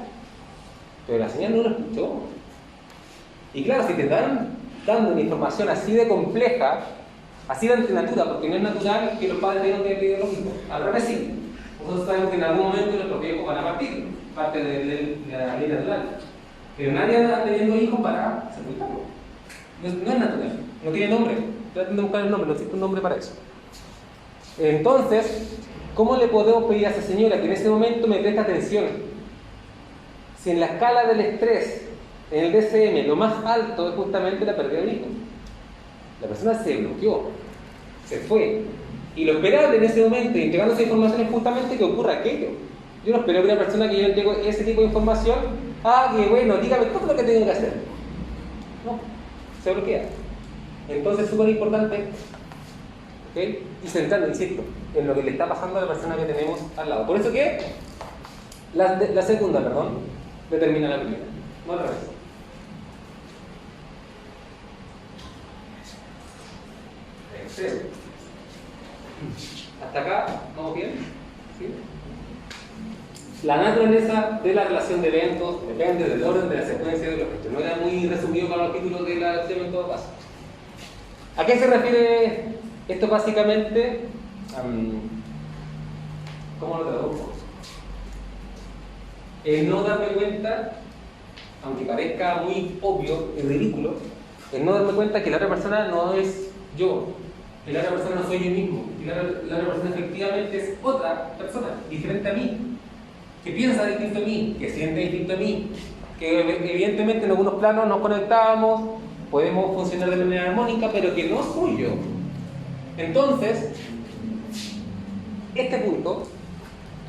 Pero la señora no lo escuchó. Y claro, si te están dando una información así de compleja, así de antinatura, porque no es natural que los padres tengan que pedir los hijos. Al revés sí. Nosotros sabemos que en algún momento nuestros viejos van a partir, parte de la ley natural. Pero nadie anda teniendo hijos para sepultarlo. No es natural, no tiene nombre. Traten de buscar el nombre, no existe un nombre para eso. Entonces, ¿cómo le podemos pedir a esa señora que en ese momento me preste atención? Si en la escala del estrés, en el DSM, lo más alto es justamente la pérdida de un hijo. La persona se bloqueó, se fue. Y lo esperable en ese momento, entregando esa información, es justamente que ocurra aquello. Yo no espero que una persona que yo entrego ese tipo de información, que bueno, dígame todo lo que tengo que hacer. No, se bloquea. Entonces es súper importante, ¿okay? Y centrando, insisto, en lo que le está pasando a la persona que tenemos al lado. Por eso que la segunda, determina la primera, no al revés. Exceso. ¿Hasta acá? ¿Vamos bien? ¿Sí? La naturaleza de la relación de eventos depende del orden de la secuencia de los hechos. No era muy resumido para los títulos de la lección en todo caso. ¿A qué se refiere esto básicamente? ¿Cómo lo traduzco? El no darme cuenta, aunque parezca muy obvio y ridículo, el no darme cuenta que la otra persona no es yo, que la otra persona no soy yo mismo, que la otra persona efectivamente es otra persona, diferente a mí, que piensa distinto a mí, que siente distinto a mí, que evidentemente en algunos planos nos conectamos, podemos funcionar de manera armónica, pero que no soy yo. Entonces, este punto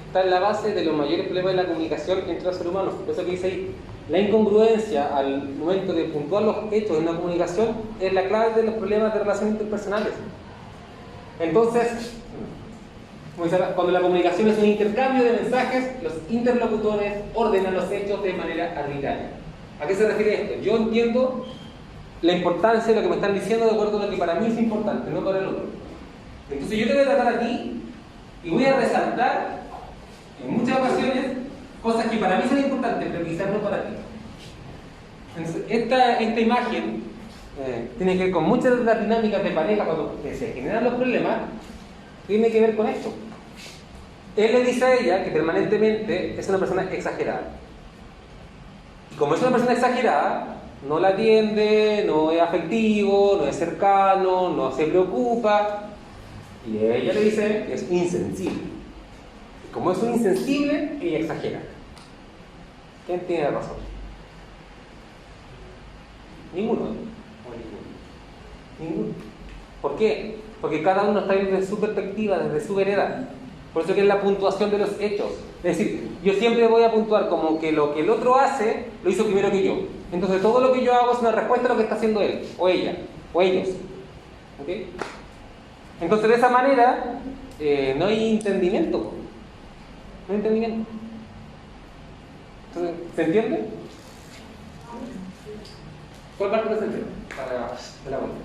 está en la base de los mayores problemas de la comunicación entre los seres humanos. Por eso que dice ahí, la incongruencia al momento de puntuar los hechos en una comunicación es la clave de los problemas de relaciones interpersonales. Entonces, cuando la comunicación es un intercambio de mensajes, los interlocutores ordenan los hechos de manera arbitraria. ¿A qué se refiere esto? Yo entiendo la importancia de lo que me están diciendo de acuerdo a lo que para mí es importante, no para el otro. Entonces yo te voy a tratar a ti y voy a resaltar en muchas ocasiones cosas que para mí son importantes, pero quizás no para ti. Entonces, esta imagen tiene que ver con muchas de las dinámicas de pareja cuando se generan los problemas, tiene que ver con esto. Él le dice a ella que permanentemente es una persona exagerada. Y como es una persona exagerada, no la atiende, no es afectivo, no es cercano, no se preocupa. Y ella le dice que es insensible. Y como es un insensible, ella exagera. ¿Quién tiene razón? Ninguno. Ninguno. ¿Por qué? Porque cada uno está desde su perspectiva, desde su vereda. Por eso que es la puntuación de los hechos. Es decir, yo siempre voy a puntuar como que lo que el otro hace, lo hizo primero que yo. Entonces todo lo que yo hago es una respuesta a lo que está haciendo él, o ella, o ellos. ¿Okay? Entonces de esa manera no hay entendimiento. No hay entendimiento. Entonces, ¿se entiende? ¿Cuál parte no se entiende? Para de la vuelta.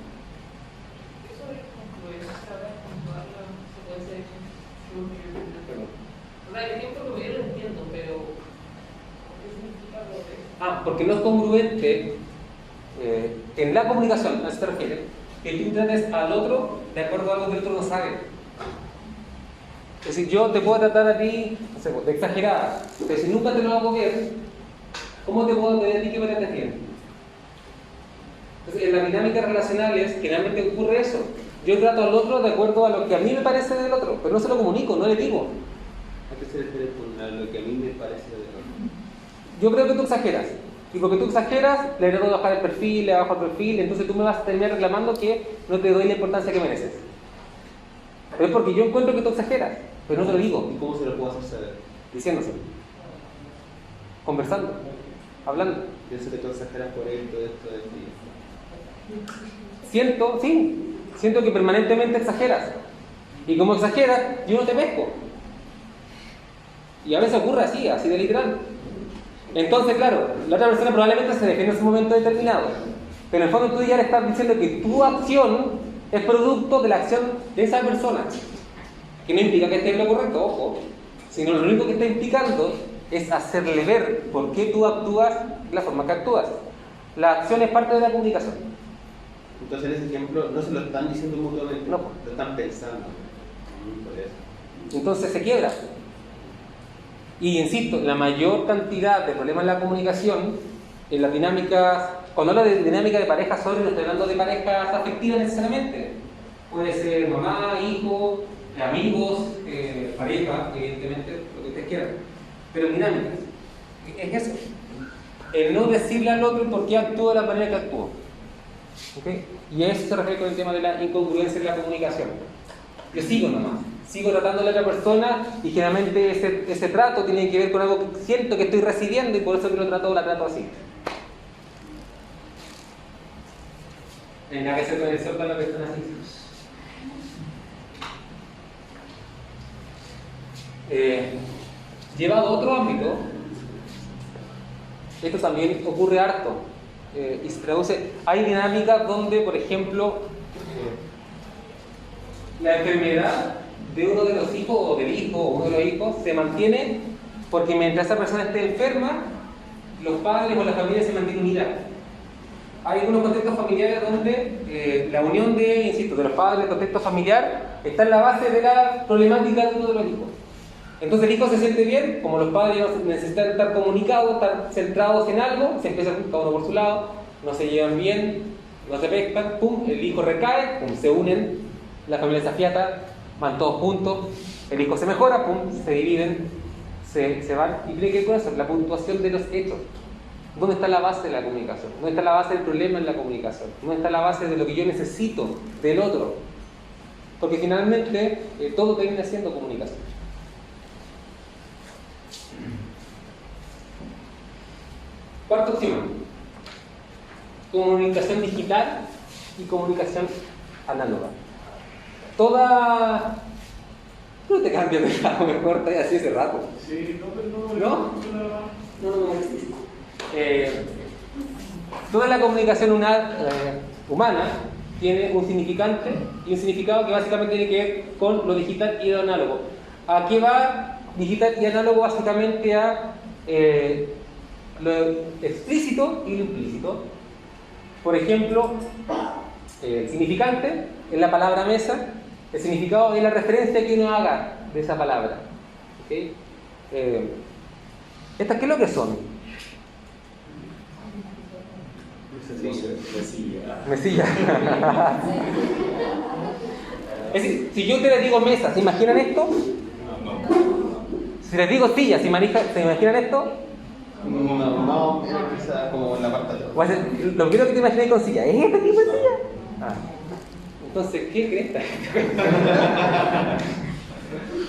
Porque no es congruente en la comunicación, ¿a eso te refieres? Que tú entiendes al otro de acuerdo a algo que el otro no sabe. Es decir, yo te puedo tratar a ti, no sé, de exagerada, pero si nunca te lo hago ver, ¿cómo te puedo pedir a ti que me trates bien? Entonces, en las dinámicas relacionales generalmente ocurre eso. Yo trato al otro de acuerdo a lo que a mí me parece del otro, pero no se lo comunico, no le digo. ¿A qué se refiere con lo que a mí me parece del otro? Yo creo que tú exageras. Y porque tú exageras, le trato de bajar el perfil, le bajo el perfil, entonces tú me vas a terminar reclamando que no te doy la importancia que mereces. Pero es porque yo encuentro que tú exageras, pero no te lo digo. ¿Y cómo se lo puedo hacer saber? Diciéndose. Conversando. Hablando. Pienso que tú exageras por esto. Siento que permanentemente exageras. Y como exageras, yo no te pesco. Y a veces ocurre así de literal. Entonces, claro, la otra persona probablemente se defiende en ese momento determinado. Pero en el fondo tú ya le estás diciendo que tu acción es producto de la acción de esa persona. Que no implica que esté en lo correcto, ojo. Sino lo único que está implicando es hacerle ver por qué tú actúas de la forma que actúas. La acción es parte de la comunicación. Entonces, en ese ejemplo, no se lo están diciendo mutuamente, no. Lo están pensando. Por eso. Entonces se quiebra. Y insisto, la mayor cantidad de problemas en la comunicación, en las dinámicas, cuando hablo de dinámica de pareja solo, no estoy hablando de parejas afectivas necesariamente. Puede ser mamá, hijo, amigos, pareja, evidentemente, lo que ustedes quieran, pero dinámicas. Es eso. El no decirle al otro por qué actúa de la manera que actúa. ¿Okay? Y a eso se refiere con el tema de la incongruencia en la comunicación. Yo sigo nomás, sigo tratando a la otra persona y generalmente ese trato tiene que ver con algo que siento que estoy recibiendo y por eso que la trato así. En la que se puede ser para que están así. Llevado a otro ámbito, esto también ocurre harto y se traduce. Hay dinámicas donde, por ejemplo, la enfermedad de uno de los hijos o del hijo o uno de los hijos se mantiene porque mientras esa persona esté enferma, los padres o la familia se mantienen unidas. Hay algunos contextos familiares donde la unión de los padres, el contexto familiar, está en la base de la problemática de uno de los hijos. Entonces el hijo se siente bien, como los padres necesitan estar comunicados, estar centrados en algo, se empieza cada uno por su lado, no se llevan bien, no se pescan, pum, el hijo recae, pum, se unen, la familia se afiata, van todos juntos, el hijo se mejora, pum, se dividen, se van, y tiene que ver con eso, la puntuación de los hechos. ¿Dónde está la base de la comunicación? ¿Dónde está la base del problema en la comunicación? ¿Dónde está la base de lo que yo necesito del otro? Porque finalmente todo termina siendo comunicación. Cuarta opción: comunicación digital y comunicación análoga. Toda... ¿No te cambias de lado mejor? Está así hace rato. Sí, ¿No? No. Toda la comunicación humana tiene un significante y un significado que básicamente tiene que ver con lo digital y lo análogo. ¿A qué va digital y análogo? Básicamente a lo explícito y lo implícito. Por ejemplo, el significante es la palabra mesa, el significado es la referencia que uno haga de esa palabra. ¿Okay? ¿Estas qué es lo que son? Mesilla. Es decir, si yo te les digo mesa, ¿se imaginan esto? Si les digo silla, ¿se imaginan esto? No, quizás como en la parte de atrás. Lo primero que te imaginas con silla, ¿es este tipo de silla? Entonces, ¿qué crees?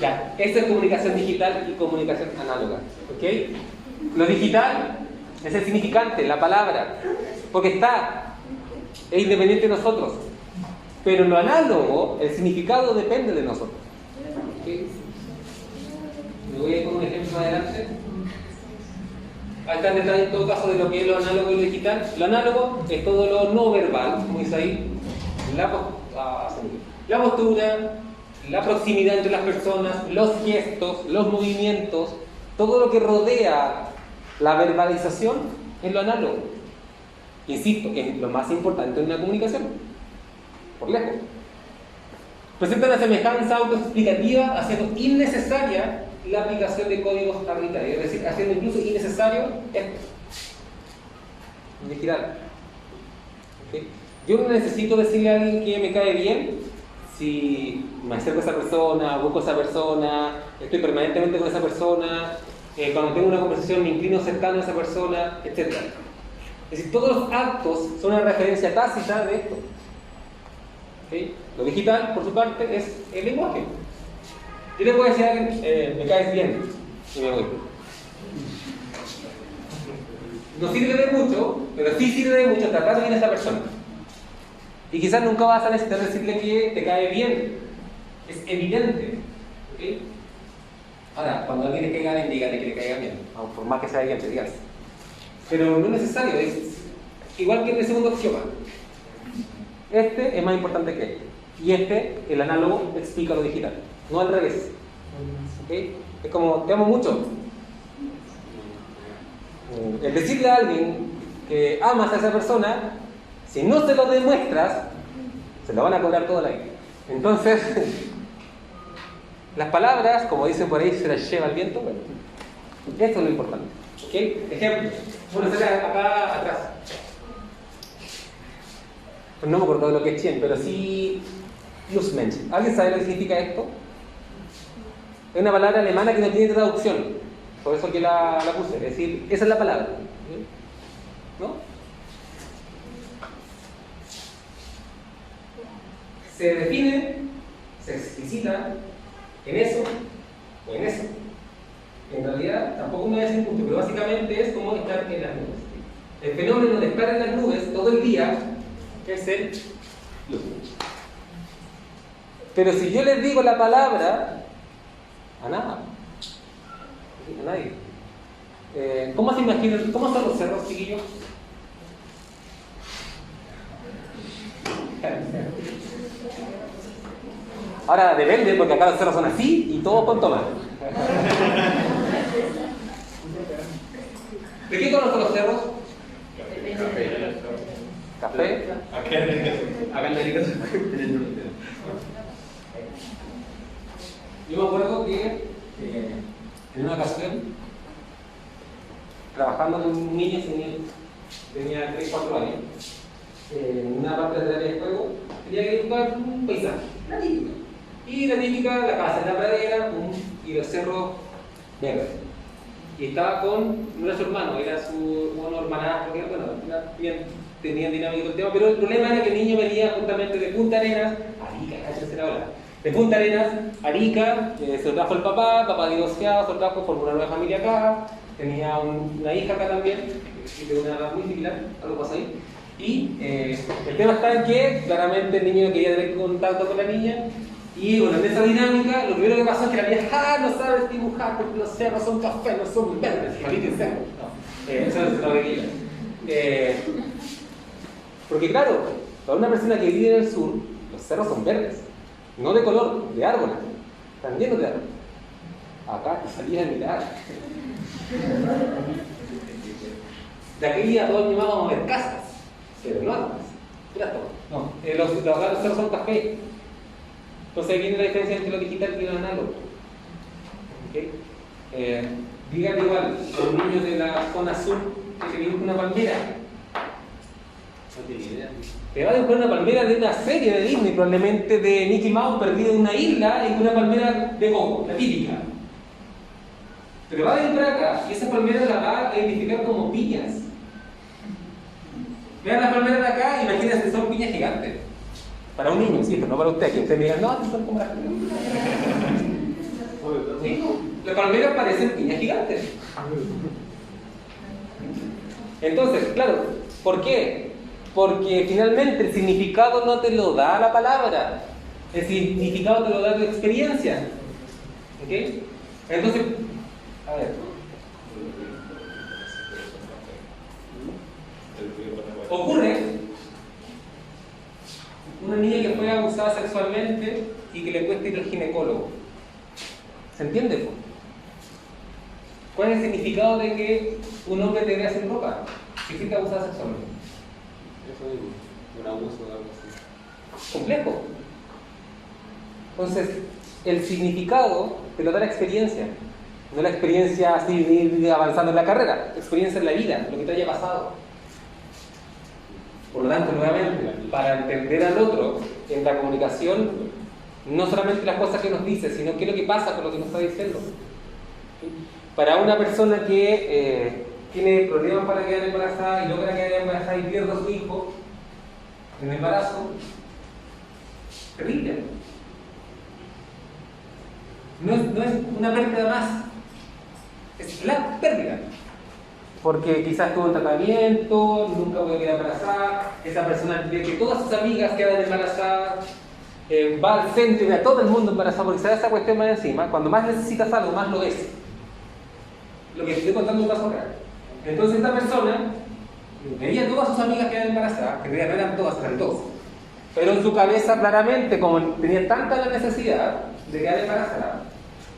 Ya, eso es comunicación digital y comunicación análoga. ¿Ok? Lo digital es el significante, la palabra, porque es independiente de nosotros. Pero lo análogo, el significado depende de nosotros. ¿Okay? Me voy a ir con un ejemplo adelante. Ahí está el detalle en todo caso de lo que es lo análogo y lo digital. Lo análogo es todo lo no verbal, como dice ahí, la postura, la proximidad entre las personas, los gestos, los movimientos, todo lo que rodea la verbalización es lo análogo. Insisto, es lo más importante en una comunicación, por lejos. Presenta una semejanza autoexplicativa, haciendo innecesaria la aplicación de códigos arbitrarios, es decir, haciendo incluso innecesario esto. Digital. ¿Okay? Yo no necesito decirle a alguien que me cae bien si me acerco a esa persona, busco a esa persona, estoy permanentemente con esa persona, cuando tengo una conversación me inclino cercano a esa persona, etc. Es decir, todos los actos son una referencia tácita de esto. ¿Okay? Lo digital, por su parte, es el lenguaje. Yo le puedo decir a alguien, me caes bien, y me voy. No sirve de mucho, pero sí sirve de mucho tratar bien a esa persona. Y quizás nunca vas a necesitar decirle que te cae bien. Es evidente. ¿Okay? Ahora, cuando a alguien le caiga bien, dígale que le caiga bien. Por más que sea evidente, dígale. Pero no es necesario, es igual que en el segundo axioma. Este es más importante que este. Y el análogo, explica lo digital. No al revés. ¿Okay? Es como, te amo mucho. El decirle a alguien que amas a esa persona, si no se lo demuestras, se lo van a cobrar toda la vida. Entonces, las palabras, como dicen por ahí, se las lleva el viento. Bueno, esto es lo importante. ¿Okay? Ejemplo. Bueno, acá atrás. No me acuerdo de lo que es Chen, pero sí Luzmensch. ¿Alguien sabe lo que significa esto? Es una palabra alemana que no tiene traducción, por eso que la puse. Es decir, esa es la palabra, ¿no? Se define, se explicita en eso o en eso. En realidad, tampoco me voy a decir mucho, pero básicamente es como estar en las nubes. El fenómeno de estar en las nubes todo el día es el luz. Pero si yo les digo la palabra, a nada, a nadie. ¿Cómo se imaginan? ¿Cómo son los cerros, chiquillos? Ahora depende, porque acá los cerros son así y todos con tomate. ¿De qué color son los cerros? ¿Café? Acá en América. Yo me acuerdo que en una ocasión, trabajando con un niño, tenía 3 o 4 años, en una parte del área de juego, tenía que dibujar un paisaje, la típica. Y la típica, la casa en la pradera, y los cerros verdes. Y estaba con, no era su hermano, era su hermanastro, que bueno, tenían dinámico el tema, pero el problema era que el niño venía justamente de Punta Arenas, Arica, cállate ahora. De Punta Arenas, Arica, se lo trajo el papá divorciado, se lo trajo, formó una nueva familia acá, tenía una hija acá también, de una edad muy similar, algo pasó ahí. Y el tema está en que claramente el niño quería tener contacto con la niña, y bueno, en esa dinámica, lo primero que pasó es que la niña, no sabes dibujar porque los cerros son café, no son verdes, maldito cerro. No, eso es lo que quería. Porque claro, para una persona que vive en el sur, los cerros son verdes. No de color, de árboles. Están llenos de árboles. Acá te salías a mirar. De aquí a 2 años más vamos a ver casas, pero no árboles. No, los cerros son café. Entonces ahí viene la diferencia entre lo digital y lo análogo. ¿Okay? Díganle igual a un niño de la zona sur que se dibuja una palmera. No tiene idea. Te va a dibujar una palmera de una serie de Disney, probablemente de Mickey Mouse perdido en una isla y con una palmera de coco, la típica. Pero va a dibujar acá y esa palmera la va a identificar como piñas. Vean la palmera de acá, imagínense que son piñas gigantes. Para un niño, sí, pero no para usted, que usted me diga, no, son como las piñas. ¿Sí? Las palmeras parecen piñas gigantes. Entonces, claro, ¿por qué? Porque finalmente el significado no te lo da la palabra, el significado te lo da tu experiencia. ¿Ok? Entonces, a ver. Ocurre una niña que fue abusada sexualmente y que le cuesta ir al ginecólogo. ¿Se entiende? ¿Cuál es el significado de que un hombre te vea sin ropa? Si fuiste abusada sexualmente. Eso es un abuso o algo así. Complejo. Entonces, el significado te lo da la experiencia. No la experiencia así de ir avanzando en la carrera. La experiencia en la vida, lo que te haya pasado. Por lo tanto, nuevamente, para entender al otro en la comunicación, no solamente las cosas que nos dice, sino qué es lo que pasa con lo que nos está diciendo. Para una persona que tiene problemas para quedar embarazada y logra quedar embarazada y pierde a su hijo en el embarazo, terrible. No es una pérdida más, es la pérdida. Porque quizás tuvo un tratamiento, nunca voy a quedar embarazada, esa persona ve que todas sus amigas quedan embarazadas, va al centro y ve a todo el mundo embarazado, porque se da esa cuestión más encima, cuando más necesitas algo, más lo ves. Lo que estoy contando es un caso real. Entonces esta persona veía a todas sus amigas quedar embarazadas, que no eran todas, eran dos. Pero en su cabeza claramente, como tenía tanta la necesidad de quedar embarazada,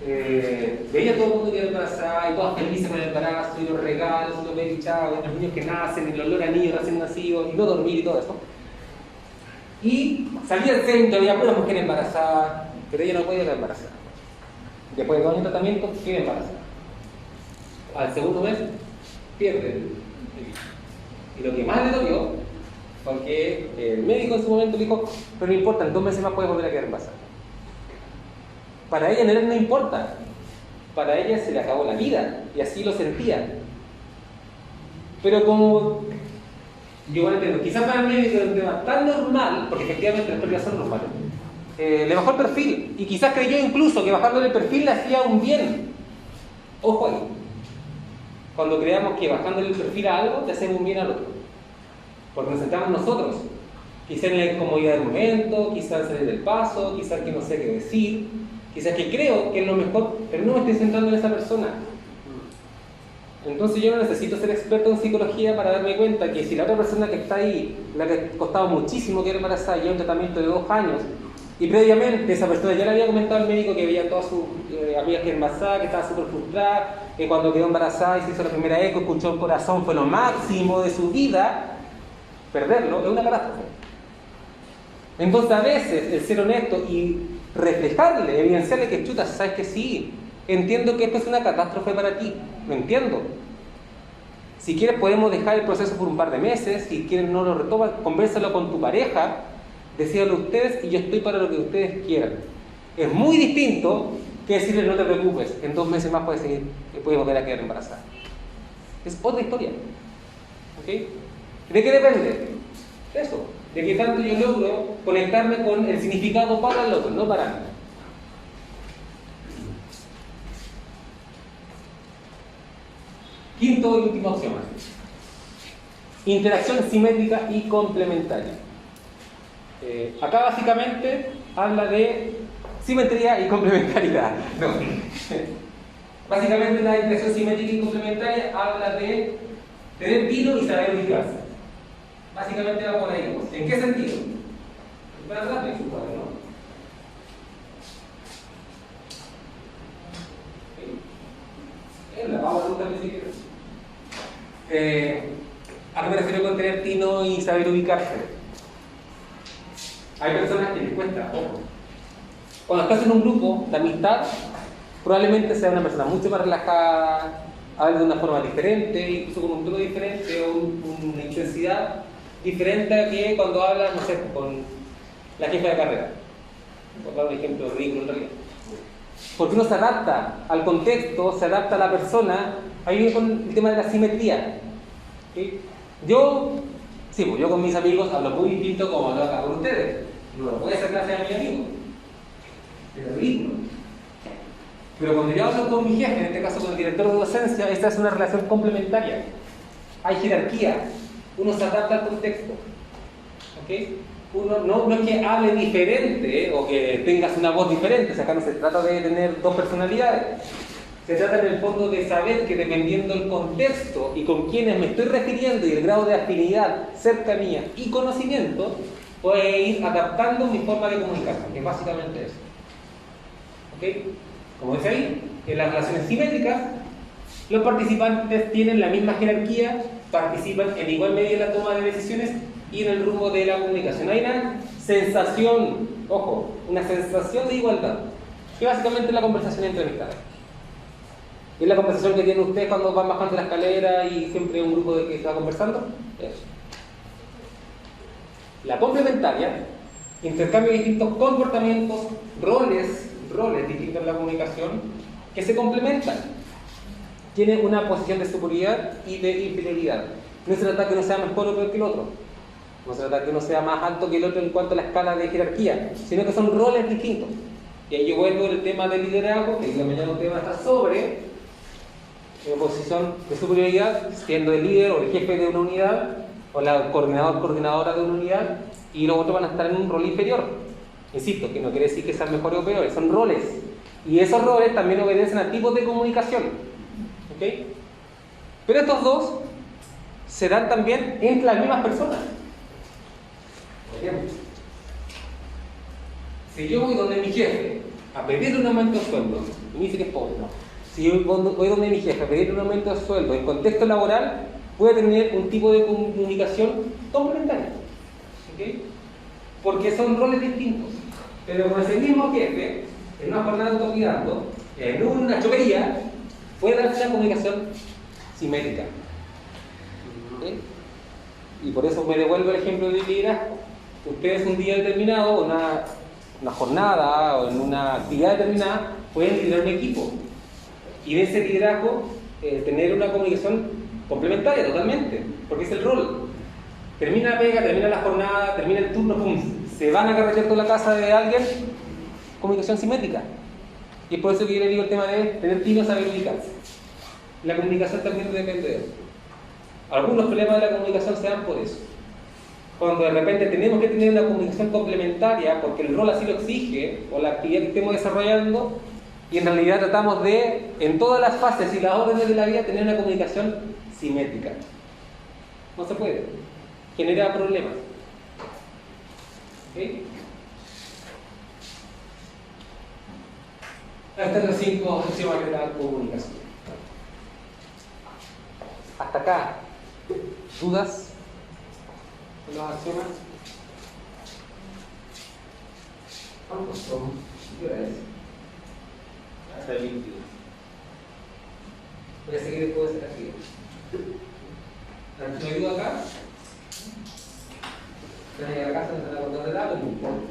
veía a todo el mundo quedar embarazada y todas felices con el embarazo y los regalos, y los baby shower, los niños que nacen, el olor a niños recién nacidos y no dormir y todo eso. Y salía al centro, había puras mujeres embarazadas, pero ella no podía quedar embarazada. Después de 2 años de tratamiento, queda embarazada. Al segundo mes, pierde el hijo. Y lo que más le dolió, porque el médico en su momento le dijo, pero no importa, en 2 meses más puedes volver a quedar embarazada. Para ella no importa, para ella se le acabó la vida, y así lo sentía. Pero como yo bueno, entiendo, quizás para el médico es un tema tan normal, porque efectivamente las pérdidas son normales, le bajó el perfil, y quizás creyó incluso que bajándole el perfil le hacía un bien. Ojo ahí, cuando creamos que bajándole el perfil a algo le hacemos un bien al otro, porque nos centramos nosotros, quizás en la incomodidad del momento, quizás en salir del paso, quizás que no sé qué decir, quizás que creo que es lo mejor, pero no me estoy centrando en esa persona. Entonces yo no necesito ser experto en psicología para darme cuenta que si la otra persona que está ahí, la que costaba muchísimo que era embarazada, lleva un tratamiento de 2 años, y previamente esa persona ya le había comentado al médico que veía a todas sus amigas que embarazadas, que estaba súper frustrada, que cuando quedó embarazada y se hizo la primera eco, escuchó el corazón, fue lo máximo de su vida, perderlo es una catástrofe. Entonces a veces el ser honesto y reflejarle, evidenciarle que chuta, sabes que sí, entiendo que esto es una catástrofe para ti, lo entiendo. Si quieres podemos dejar el proceso por un par de meses, si quieres no lo retomas, convérsalo con tu pareja, decídalo ustedes y yo estoy para lo que ustedes quieran. Es muy distinto que decirle no te preocupes, en 2 meses más puedes volver a quedar embarazada. Es otra historia. ¿Okay? ¿De qué depende? Eso, de que tanto yo logro conectarme con el significado para el otro, no para mí. Quinto y último axioma. Interacción simétrica y complementaria. Acá básicamente habla de simetría y complementariedad. No. Básicamente la interacción simétrica y complementaria habla de tener tino y saber ubicarse. Básicamente va por ahí. ¿En qué sentido? Para atrás me supone, ¿no? Vamos a preguntarle si quieres. ¿A qué me refiero con tener tino y saber ubicarse? Hay personas que les cuesta, ojo. Cuando estás en un grupo de amistad, probablemente sea una persona mucho más relajada, hable de una forma diferente, incluso con un tono diferente o una intensidad diferente a que cuando hablas, no sé, con la jefa de carrera. Por dar un ejemplo ridículo en realidad. Porque uno se adapta al contexto, se adapta a la persona. Ahí viene con el tema de la simetría. ¿Sí? Yo con mis amigos hablo muy distinto como hablo acá con ustedes. No voy a hacer clase a mi amigo. Es ridículo. Pero cuando yo hablo con mi jefe, en este caso con el director de docencia, esta es una relación complementaria. Hay jerarquía. Uno se adapta al contexto. ¿Okay? Uno no es que hable diferente o que tengas una voz diferente. O sea, acá no se trata de tener 2 personalidades. Se trata en el fondo de saber que dependiendo del contexto y con quienes me estoy refiriendo y el grado de afinidad, cercanía y conocimiento, puede ir adaptando mi forma de comunicarme, que es básicamente eso. ¿Okay? Como dice ahí, en las relaciones simétricas, los participantes tienen la misma jerarquía, participan en igual medida en la toma de decisiones y en el rumbo de la comunicación. Hay una sensación, ojo, una sensación de igualdad, que básicamente es la conversación entre amistades. ¿Es la conversación que tienen ustedes cuando van bajando la escalera y siempre hay un grupo de que está conversando? Eso. La complementaria, intercambio de distintos comportamientos, roles distintos en la comunicación, que se complementan. Tiene una posición de superioridad y de inferioridad. No se trata que uno sea mejor o peor que el otro. No se trata que uno sea más alto que el otro en cuanto a la escala de jerarquía, sino que son roles distintos. Y ahí yo vuelvo al tema del liderazgo, que la mañana un tema está sobre posición de superioridad, siendo el líder o el jefe de una unidad, o la coordinadora de una unidad, y los otros van a estar en un rol inferior. Insisto, que no quiere decir que sean mejores o peores, son roles. Y esos roles también obedecen a tipos de comunicación. ¿Okay? Pero estos dos se dan también entre las mismas personas. Por ejemplo, si yo voy donde mi jefe a pedirle un aumento de sueldo, y me dice que es pobre, ¿no? Si yo voy donde mi jefe a pedirle un aumento de sueldo en contexto laboral, puede tener un tipo de comunicación complementaria. ¿Okay? Porque son roles distintos. Pero con ese mismo jefe, en una jornada de autocuidado, en una choquería, puede darse una comunicación simétrica. ¿Okay? Y por eso me devuelvo el ejemplo del liderazgo. Ustedes un día determinado, una jornada o en una actividad determinada, pueden liderar un equipo. Y en ese liderazgo, tener una comunicación complementaria totalmente, porque es el rol. Termina la pega, termina la jornada, termina el turno, pum, se van a carretear toda la casa de alguien, comunicación simétrica. Y es por eso que yo le digo el tema de tener tino, saber ubicarse. La comunicación también depende de eso. Algunos problemas de la comunicación se dan por eso. Cuando de repente tenemos que tener una comunicación complementaria porque el rol así lo exige o la actividad que estemos desarrollando, y en realidad tratamos de, en todas las fases y las órdenes de la vida, tener una comunicación simétrica. No se puede. Genera problemas. ¿Ok? Estas son las 5 acciones de la comunicación. Hasta acá, ¿dudas en los axiomas? ¿Cuántos son? ¿Qué hora es? Hasta el 22. Voy a seguir después de aquí. ¿Me ayuda acá? Se van a llegar a casa, no se van a contar de datos, no importa.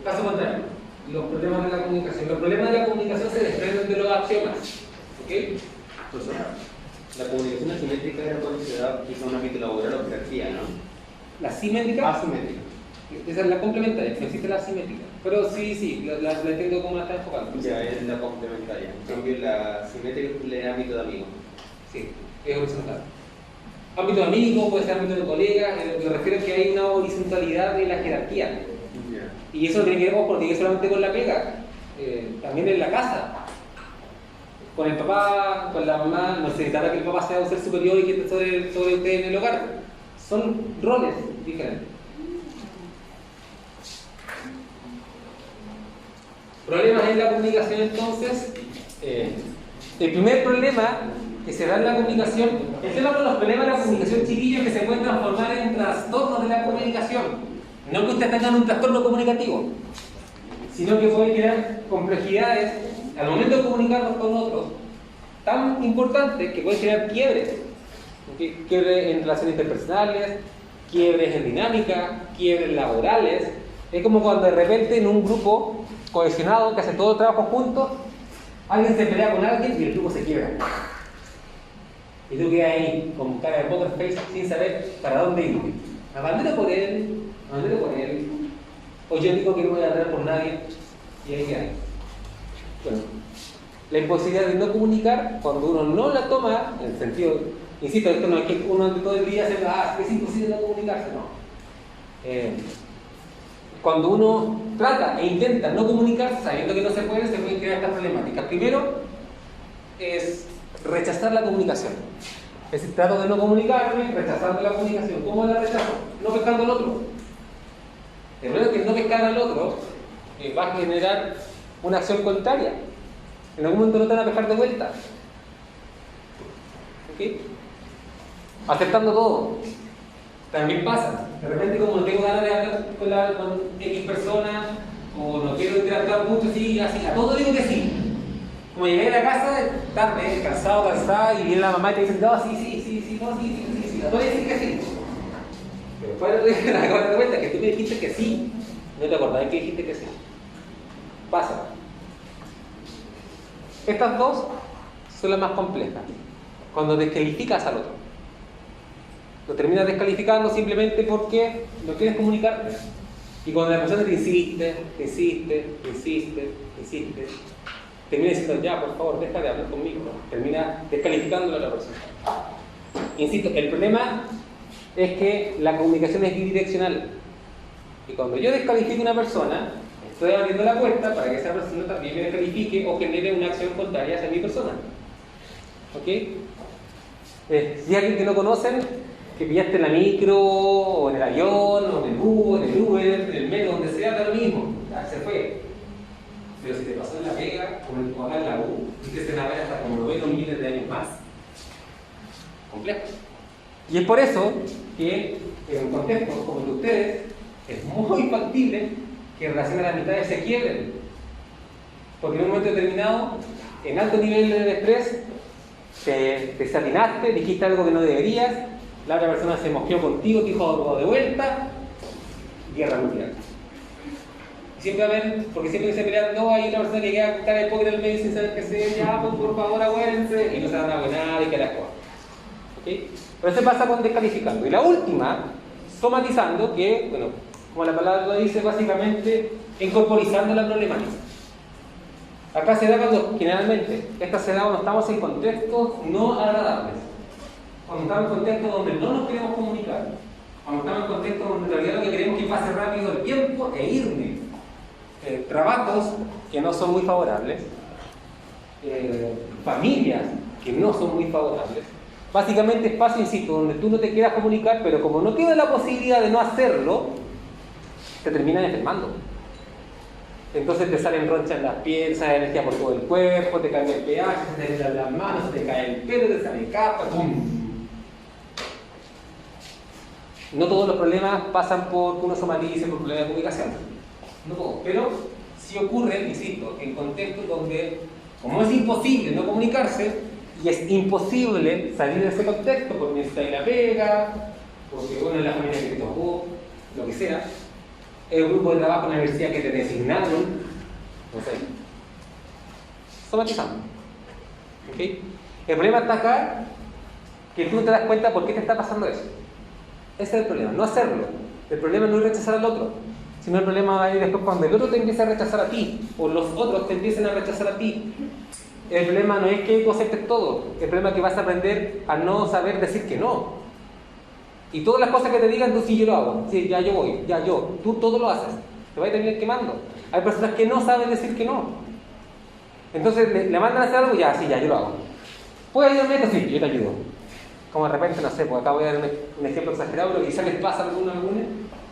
Caso contrario, los problemas de la comunicación. Los problemas de la comunicación se desprenden de los axiomas. ¿Ok? Profesor, la comunicación asimétrica era cuando se da quizá un ámbito laboral o jerarquía, ¿no? La simétrica. Asimétrica. Esa es la complementaria, no existe la asimétrica. Pero sí, la entiendo cómo la está enfocando. Ya es la complementaria. En cambio, la simétrica es el ámbito de amigos. Sí, es horizontal. Ámbito de amigos, puede ser ámbito de colegas, me refiero a que hay una horizontalidad de la jerarquía. Ya. Y eso tiene que ver porque solamente con la pega, también en la casa. Con el papá, con la mamá, no se necesitará que el papá sea un ser superior y que esté sobre usted en el hogar. Son roles diferentes. Problemas en la comunicación, entonces. El primer problema que se da en la comunicación, este es uno de los problemas de la comunicación, chiquillos, que se pueden transformar en trastornos de la comunicación. No que ustedes tengan un trastorno comunicativo, sino que pueden crear complejidades al momento de comunicarnos con otros, tan importantes que pueden crear quiebres. Quiebres en relaciones interpersonales, quiebres en dinámica, quiebres laborales. Es como cuando de repente en un grupo cohesionado que hace todo el trabajo juntos, alguien se pelea con alguien y el grupo se quiebra. Y tú quedas ahí con cara de poker face sin saber para dónde ir. Abandero por él, o yo digo que no voy a andar por nadie, y ahí queda. Bueno, la imposibilidad de no comunicar, cuando uno no la toma, en el sentido, insisto, esto no es que uno todo el día se es imposible no comunicarse, no. Cuando uno trata e intenta no comunicarse, sabiendo que no se pueden crear estas problemáticas. Primero, es rechazar la comunicación. Es decir, trato de no comunicarme, rechazando la comunicación. ¿Cómo la rechazo? No pescando al otro. El problema es que no pescar al otro va a generar una acción contraria. En algún momento no te van a pescar de vuelta. ¿Ok? Aceptando todo. También pasa. De repente, como no tengo ganas de hablar con X persona, o no quiero interactuar mucho, sí, así, a todo digo que sí. Como llegué a la casa, tarde, cansada, y viene la mamá y te dice, no, sí, a todo decir que sí. Pero después te das cuenta que tú me dijiste que sí, no te acordás que dijiste que sí. Pasa. Estas dos son las más complejas. Cuando descalificas al otro. Lo terminas descalificando simplemente porque no quieres comunicarte. Y cuando la persona te insiste, termina diciendo, ya, por favor, deja de hablar conmigo. Termina descalificándolo a la persona. Insisto, el problema es que la comunicación es bidireccional. Y cuando yo descalifico a una persona, estoy abriendo la puerta para que esa persona también me descalifique o genere una acción contraria hacia mi persona. ¿Ok? Si alguien que no conocen, que pillaste en la micro, o en el avión, o en el bus, en el Uber, en el metro, donde sea, da lo mismo. Ya, se fue. Pero si te pasó en la Vega, o acá en la U, y que se la ve hasta como 90 miles de años más. Complejo. Y es por eso que en un contexto como el de ustedes, es muy factible que relaciones de amistades se quiebren. Porque en un momento determinado, en alto nivel de estrés, te desatinaste, dijiste algo que no deberías, la otra persona se mosqueó contigo, te dijo algo de vuelta, guerra mundial. Siempre va a haber, porque siempre que se pelean dos, hay una persona que queda con cara de póker en el medio sin saber qué hacer, ya, pues, por favor, aguántense, y no se van a abuenar y que las cosas. ¿Okay? Pero eso pasa con descalificando. Y la última, somatizando, que, bueno, como la palabra lo dice, básicamente incorporizando la problemática. Acá se da cuando, generalmente, esta se da cuando estamos en contextos no agradables. Cuando estamos en contextos donde no nos queremos comunicar. Cuando estamos en contextos donde en realidad lo que queremos es que pase rápido el tiempo e irme. Trabajos que no son muy favorables. Familias que no son muy favorables. Básicamente espacio, insisto, donde tú no te quieras comunicar, pero como no tienes la posibilidad de no hacerlo, te terminan enfermando. Entonces te salen ronchas en las piezas, energía por todo el cuerpo, te cae el pH, se te helan las manos, te cae el pelo, te sale capa, ¡pum! No todos los problemas pasan por que uno somatice, por problemas de comunicación. No todos, pero sí ocurre, insisto, en contextos donde, como es imposible no comunicarse, y es imposible salir de ese contexto porque necesitáis la pega, porque bueno, es la familia que te tocó, lo que sea, el grupo de trabajo en la universidad que te designaron, no sé, somatizando. ¿Okay? El problema está acá, que tú no te das cuenta por qué te está pasando eso. Ese es el problema, no hacerlo. El problema no es rechazar al otro, sino el problema va a ir después cuando el otro te empieza a rechazar a ti, o los otros te empiecen a rechazar a ti. El problema no es que tú aceptes todo, el problema es que vas a aprender a no saber decir que no. Y todas las cosas que te digan, tú sí, yo lo hago, sí, ya yo voy, ya yo, tú todo lo haces, te vas a terminar quemando. Hay personas que no saben decir que no. Entonces le mandan a hacer algo, ya, sí, ya, yo lo hago. ¿Puedes ayudarme? Sí, yo te ayudo. Como de repente, no sé, pues acá voy a dar un ejemplo exagerado, pero quizás les pasa a algunos.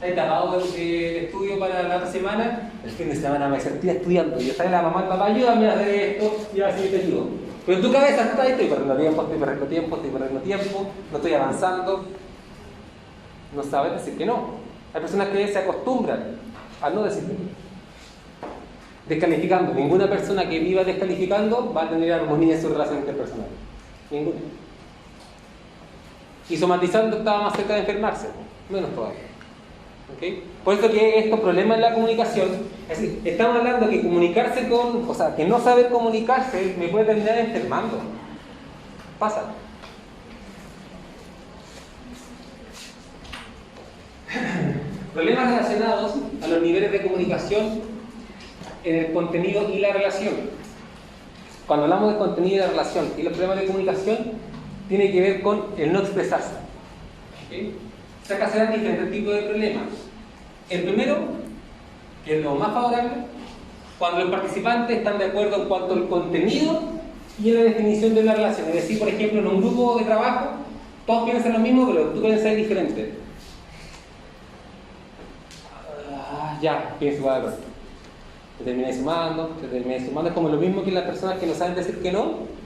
Hay tapado de estudio para la otra semana, el fin de semana me sentía estudiando, y yo sale la mamá, el papá, ayúdame a hacer esto, y ahora sí te ayudo. Pero en tu cabeza está ahí, estoy perdiendo tiempo, no estoy avanzando, no sabes decir que no. Hay personas que se acostumbran a no decir que no. Descalificando, ninguna persona que viva descalificando va a tener armonía en su relación interpersonal, ninguna. Y somatizando estaba más cerca de enfermarse, menos todavía. ¿Okay? Por eso que estos problemas en la comunicación, es decir, estamos hablando que comunicarse o sea, que no saber comunicarse me puede terminar enfermando. Pasa. Problemas relacionados a los niveles de comunicación en el contenido y la relación. Cuando hablamos de contenido y la relación y los problemas de comunicación, tiene que ver con el no expresarse. ¿Okay? Acá se dan diferentes tipos de problemas. El primero, que es lo más favorable, cuando los participantes están de acuerdo en cuanto al contenido y en la definición de una relación. Es decir, por ejemplo, en un grupo de trabajo, todos piensan lo mismo, pero tú piensas diferente. Ya, pienso igual, pero te termináis sumando, es como lo mismo que las personas que no saben decir que no.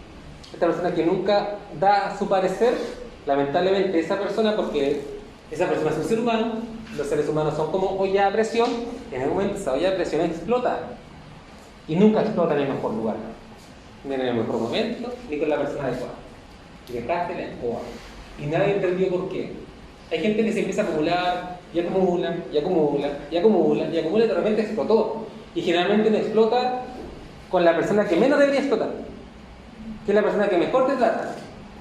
Esta persona que nunca da su parecer, lamentablemente esa persona, porque esa persona es un ser humano, los seres humanos son como olla a presión, en el momento esa olla a presión explota, y nunca explota en el mejor lugar, ni en el mejor momento, ni con la persona adecuada. Y dejaste la escoba, y nadie entendió por qué. Hay gente que se empieza a acumular, y acumula, y acumula, y acumula, y acumula, y de repente explotó. Y generalmente no explota con la persona que menos debería explotar, que es la persona que mejor te trata,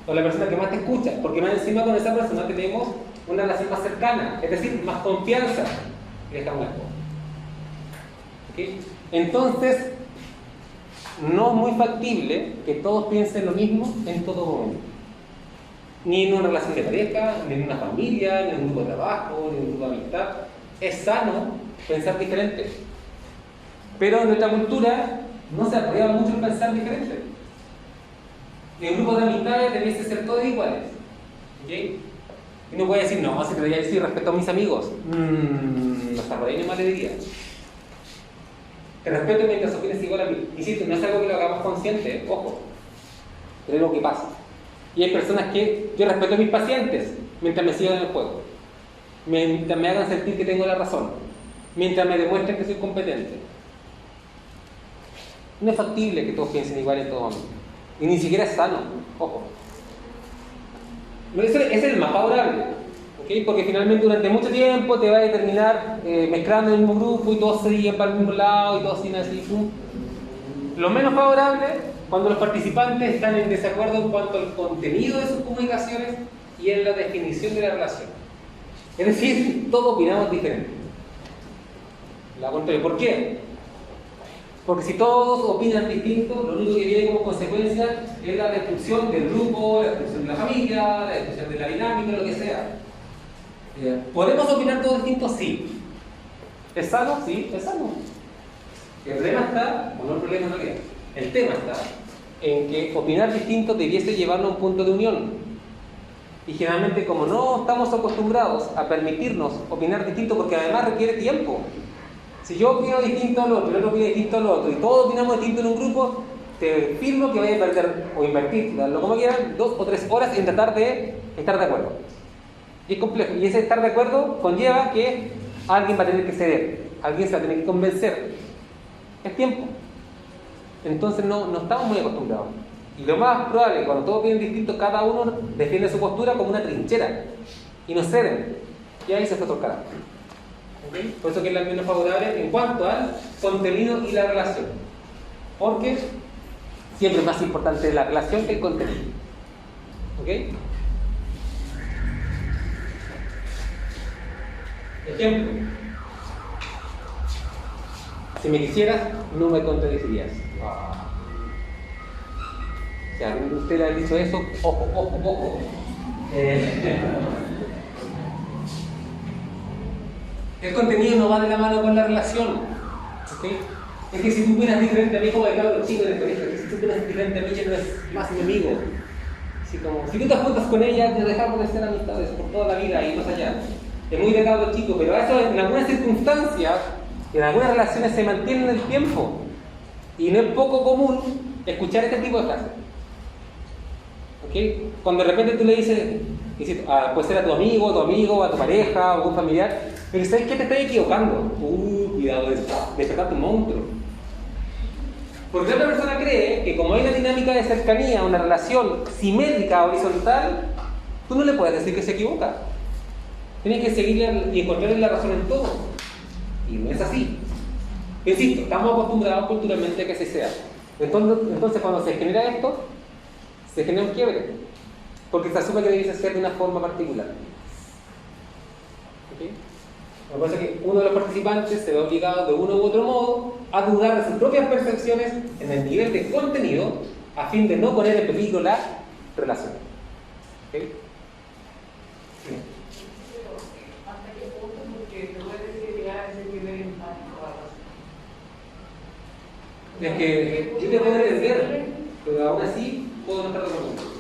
o la persona que más te escucha, porque más encima con esa persona tenemos una relación más cercana, es decir, más confianza, y dejamos las cosas. ¿Okay? Entonces, no es muy factible que todos piensen lo mismo en todo momento. Ni en una relación de pareja, ni en una familia, ni en un grupo de trabajo, ni en un grupo de amistad. Es sano pensar diferente. Pero en nuestra cultura no se aprueba mucho el pensar diferente. En grupos de amistades debiese ser todos iguales. ¿Okay? Y no puede decir, no, si te debería decir respeto a mis amigos. No está por ahí, ni más le diría. Te respeto mientras opines igual a mí. Insisto, no es algo que lo hagamos consciente, ojo. Pero es lo que pasa. Y hay personas que yo respeto a mis pacientes mientras me sigan en el juego. Mientras me hagan sentir que tengo la razón. Mientras me demuestren que soy competente. No es factible que todos piensen igual en todo momento. Y ni siquiera es sano, ojo. Ese es el más favorable. ¿Ok? Porque finalmente durante mucho tiempo te va a terminar mezclando en el mismo grupo y todos se siguen para el mismo lado y todos siguen así. ¡Pum! Lo menos favorable cuando los participantes están en desacuerdo en cuanto al contenido de sus comunicaciones y en la definición de la relación. Es decir, todos opinamos diferente. ¿Por qué? Porque si todos opinan distinto, lo único que viene como consecuencia es la destrucción del grupo, la destrucción de la familia, la destrucción de la dinámica, lo que sea. ¿Podemos opinar todos distintos? Sí. ¿Es sano? Sí, es sano. El problema está, o no el problema en realidad, el tema está en que opinar distinto debiese llevarnos a un punto de unión. Y generalmente, como no estamos acostumbrados a permitirnos opinar distinto, porque además requiere tiempo. Si yo opino distinto al otro, el otro opina distinto al otro, y todos opinamos distinto en un grupo, te firmo que vaya a perder o invertir, darlo como quieran, 2 o 3 horas en tratar de estar de acuerdo. Y es complejo. Y ese estar de acuerdo conlleva que alguien va a tener que ceder, alguien se va a tener que convencer. Es tiempo. Entonces no estamos muy acostumbrados. Y lo más probable, cuando todos vienen distintos, cada uno defiende su postura como una trinchera. Y no ceden. Y ahí se fue otro carácter. ¿Okay? Por eso que es la menos favorable en cuanto al contenido y la relación. Porque siempre es más importante la relación que el contenido. ¿Ok? Ejemplo. Si me quisieras, no me contradicerías. Si a alguien de ustedes le ha dicho eso, ojo. El contenido no va de la mano con la relación. ¿Okay? Es que si tú opinas diferente a mí, como declaro los chicos en el colegio, si tú opinas diferente a mí, ya no es más mi amigo. Así como, si tú te juntas con ella, te dejamos de ser amistades por toda la vida y más allá. Es muy de cabros chicos, pero eso en algunas circunstancias, en algunas relaciones se mantiene en el tiempo. Y no es poco común escuchar este tipo de frases. ¿Okay? Cuando de repente tú le dices, puede ser a tu amigo, a tu pareja, a algún familiar, pero ¿sabes qué? Te estás equivocando. Cuidado, despertarte un monstruo. Porque la otra persona cree que como hay una dinámica de cercanía, una relación simétrica, horizontal, tú no le puedes decir que se equivoca. Tienes que seguirle y encontrarle la razón en todo. Y no es así. Insisto, estamos acostumbrados culturalmente a que así sea. Entonces cuando se genera esto, se genera un quiebre. Porque se asume que debe ser de una forma particular. ¿Okay? Lo que pasa es que uno de los participantes se ve obligado de uno u otro modo a dudar de sus propias percepciones en el nivel de contenido a fin de no poner en peligro la relación. ¿Okay? Sí. ¿Hasta qué punto? Porque te puedes llegar a ese nivel empático. Es que yo te puedo entender, pero aún así puedo no estar de acuerdo.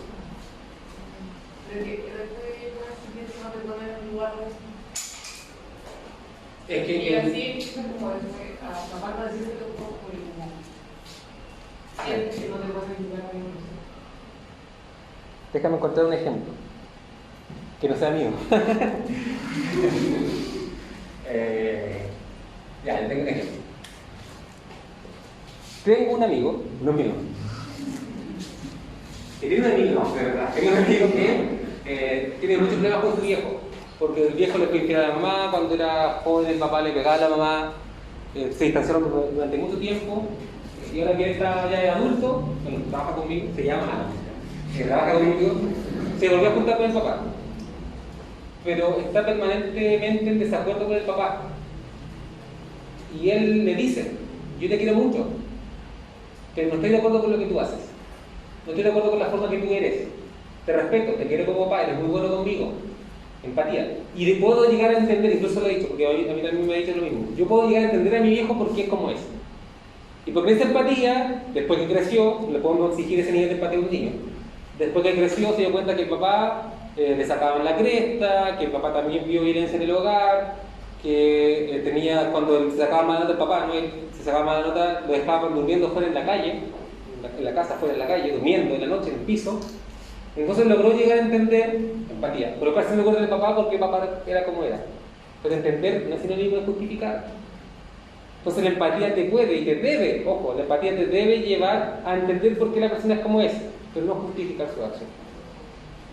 Es que y así empieza como a tratar de decirte un poco como sientes que no te puedes ayudar a mí. Déjame encontrar un ejemplo que no sea mío. Ya, tengo un ejemplo. Tengo un amigo, no mío. Tiene un amigo, de verdad. Tengo un amigo que tiene muchos problemas con su viejo. Porque el viejo le fue infiel a la mamá, cuando era joven el papá le pegaba a la mamá, se distanciaron durante mucho tiempo, y ahora que él está ya de adulto, bueno, trabaja conmigo, se llama Ana, que trabaja conmigo, se volvió a juntar con el papá, pero está permanentemente en desacuerdo con el papá. Y él le dice, yo te quiero mucho, pero no estoy de acuerdo con lo que tú haces, no estoy de acuerdo con la forma que tú eres, te respeto, te quiero como papá, eres muy bueno conmigo. Empatía. Y puedo llegar a entender, incluso lo he dicho, porque a mí también me ha dicho lo mismo, yo puedo llegar a entender a mi viejo porque es como es. Y porque esa empatía, después que creció, le podemos exigir ese nivel de empatía a un niño. Después que creció se dio cuenta que el papá le sacaban la cresta, que el papá también vio violencia en el hogar, que tenía, cuando se sacaba mala nota el papá, ¿no? Se sacaba mala nota, lo dejaban durmiendo fuera en la calle, en la casa fuera en la calle, durmiendo en la noche en el piso. Entonces logró llegar a entender empatía. Por lo cual se me acuerdo del papá porque el papá era como era. Pero entender no es sinónimo de justificar. Entonces la empatía te puede y te debe, ojo, la empatía te debe llevar a entender por qué la persona es como es, pero no justificar su acción.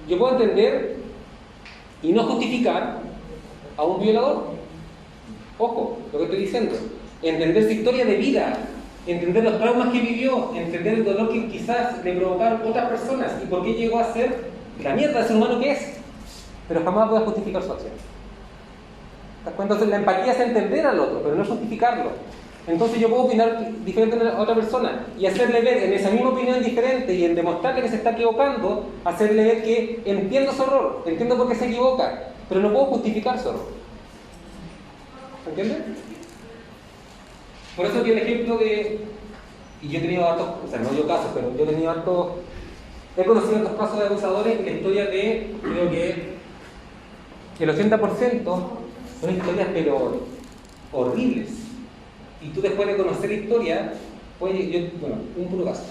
Yo puedo entender y no justificar a un violador. Ojo, lo que estoy diciendo. Entender su historia de vida, entender los traumas que vivió, entender el dolor que quizás le provocaron otras personas y por qué llegó a ser la mierda de ser humano que es. Pero jamás puede justificar su acción. Entonces la empatía es entender al otro, pero no justificarlo. Entonces yo puedo opinar diferente a otra persona y hacerle ver en esa misma opinión diferente y en demostrarle que se está equivocando, hacerle ver que entiendo su error, entiendo por qué se equivoca, pero no puedo justificar su error. ¿Entiendes? Por eso que el ejemplo de... Y yo he tenido hartos, o sea, no yo casos, pero yo he tenido hartos... He conocido otros casos de abusadores en historias de, creo que el 80% son historias pero horribles. Y tú después de conocer la historia, un puro caso.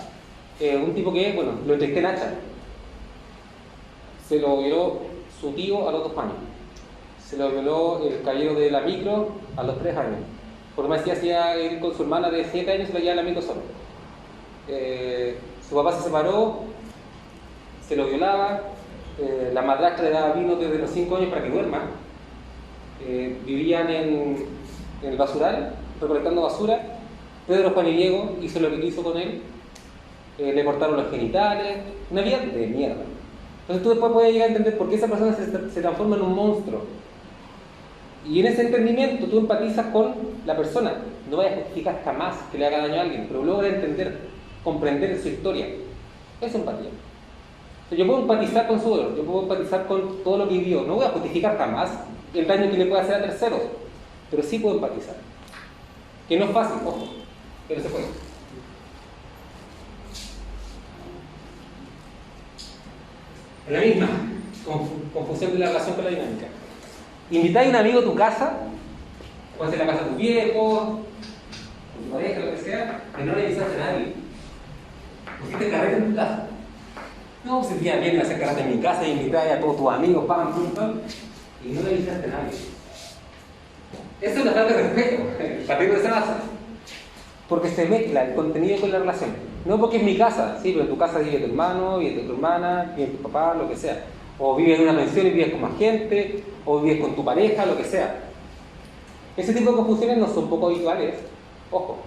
Un tipo que, lo entrevisté en Hacha. Se lo violó su tío a los 2 años. Se lo violó el caballero de la micro a los 3 años. Por más que hacía ir con su hermana de 7 años, se lo llevaba a la micro solo. Su papá se separó, se lo violaba, la madrastra le daba vino desde los 5 años para que duerma. Vivían en el basural, recolectando basura. Pedro Juan y Diego hizo lo que quiso con él, le cortaron los genitales, una vida de mierda. Entonces tú después puedes llegar a entender por qué esa persona se transforma en un monstruo. Y en ese entendimiento tú empatizas con la persona. No vayas a justificar jamás que le haga daño a alguien, pero logra entender, comprender su historia. Eso es empatía. Yo puedo empatizar con su dolor, yo puedo empatizar con todo lo que vivió. No voy a justificar jamás el daño que le puede hacer a terceros, pero sí puedo empatizar. Que no es fácil, ojo, pero se puede. La misma confusión de la relación con la dinámica. Invitáis a un amigo a tu casa, puede ser la casa de tu viejo, tu pareja, lo que sea, que no le avisaste a nadie. Pusiste carrete en tu casa. No, pues el día viene a hacer carrete en mi casa y invitáis a todos tus amigos, pam, y no le avisaste a nadie. Eso es una falta de respeto, partiendo de esa base. Porque se mezcla el contenido con la relación. No porque es mi casa, sí, pero en tu casa vive tu hermano, vive tu hermana, vive tu papá, lo que sea. O vives en una pensión y vives con más gente, o vives con tu pareja, lo que sea. Ese tipo de confusiones no son poco habituales. Ojo.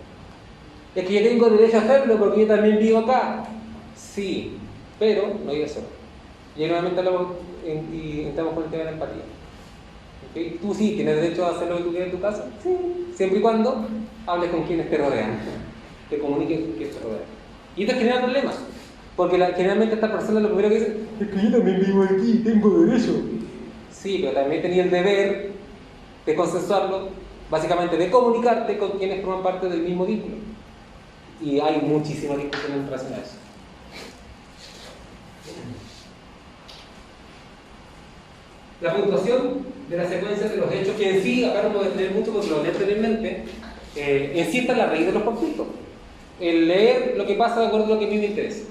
Es que yo tengo derecho a hacerlo porque yo también vivo acá. Sí, pero no vives solo. Y ahí nuevamente entramos con el tema de la empatía. ¿Okay? Tú sí tienes derecho a hacer lo que tú quieras en tu casa, sí, siempre y cuando hables con quienes te rodean, te comuniques con quienes te rodean. Y esto genera problemas, porque generalmente estas personas lo primero que dicen es que yo también vivo aquí, tengo derecho. Sí, pero también tenía el deber de consensuarlo, básicamente de comunicarte con quienes forman parte del mismo vínculo. Y hay muchísimas discusiones en relación a eso. La puntuación de la secuencia de los hechos, que en sí, acá no puedo extender mucho porque lo leí anteriormente, en sí está la raíz de los conflictos. El leer lo que pasa de acuerdo a lo que a mí me interesa.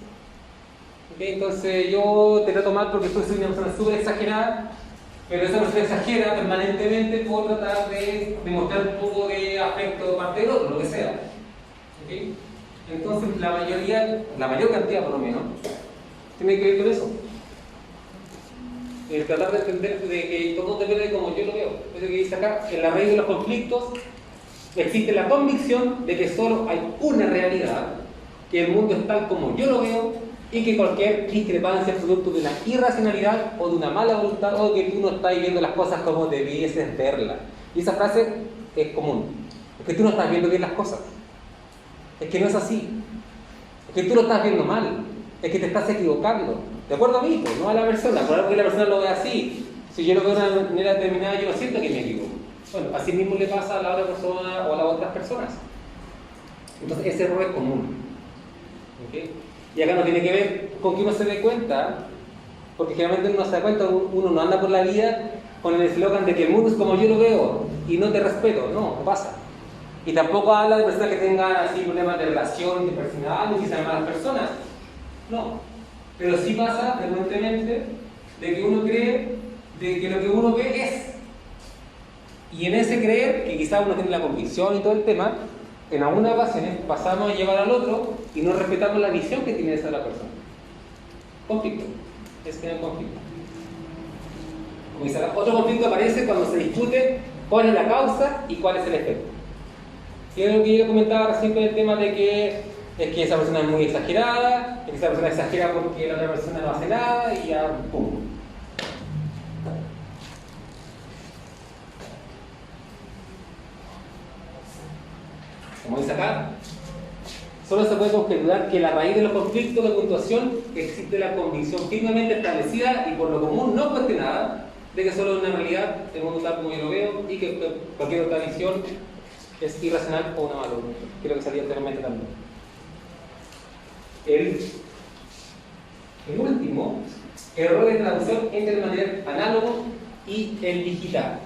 ¿Okay? Entonces yo te trato mal porque tú soy una persona súper exagerada, pero esa persona exagera permanentemente por tratar de demostrar un poco de afecto de parte del otro, lo que sea. ¿Okay? Entonces la mayor cantidad por lo menos, tiene que ver con eso. Tratar de entender de que todo depende de como yo lo veo. Es lo que dice acá, en la raíz de los conflictos existe la convicción de que solo hay una realidad, que el mundo es tal como yo lo veo y que cualquier discrepancia es producto de una irracionalidad o de una mala voluntad o de que tú no estás viendo las cosas como debieses verlas. Y esa frase es común, es que tú no estás viendo bien las cosas, es que no es así, es que tú lo estás viendo mal, es que te estás equivocando. De acuerdo a mí, pues, no a la persona, por algo que la persona lo ve así. Si yo lo veo de una manera determinada, yo siento que me equivoco. Bueno, así mismo le pasa a la otra persona o a las otras personas. Entonces, ese error es común. ¿Okay? Y acá no tiene que ver con que uno se dé cuenta, porque generalmente uno se da cuenta, uno no anda por la vida con el eslogan de que el mundo es como yo lo veo y no te respeto. No pasa. Y tampoco habla de personas que tengan así problemas de relación, de personalidad, ni que sean malas personas. No. Pero sí pasa frecuentemente de que uno cree de que lo que uno ve es. Y en ese creer, que quizás uno tiene la convicción y todo el tema, en algunas ocasiones pasamos a llevar al otro y no respetamos la visión que tiene esa otra persona. Conflicto. Es que no hay conflicto. Como dice acá, otro conflicto aparece cuando se discute cuál es la causa y cuál es el efecto. Y es lo que yo comentaba recién con el tema de que es que esa persona es muy exagerada, es que esa persona exagera porque la otra persona no hace nada y ya, pum. Como dice acá, solo se puede conjeturar que la raíz de los conflictos de puntuación existe la convicción firmemente establecida y por lo común no cuestionada de que solo es una realidad, el mundo tal como yo lo veo, y que cualquier otra visión es irracional o una malogro. Creo que salía anteriormente también. El último error de traducción entre el material análogo y el digital.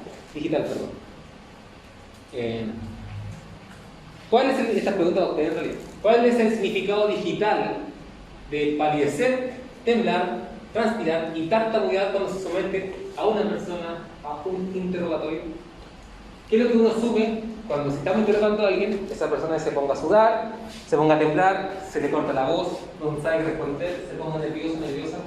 ¿Cuál es esta pregunta en realidad? ¿Cuál es el significado digital de palidecer, temblar, transpirar y tartamudear cuando se somete a una persona a un interrogatorio? ¿Qué es lo que uno asume cuando se está interrogando a alguien? Esa persona se ponga a sudar, se ponga a temblar, se le corta la voz, no sabe qué responder, se ponga nervioso, nerviosa.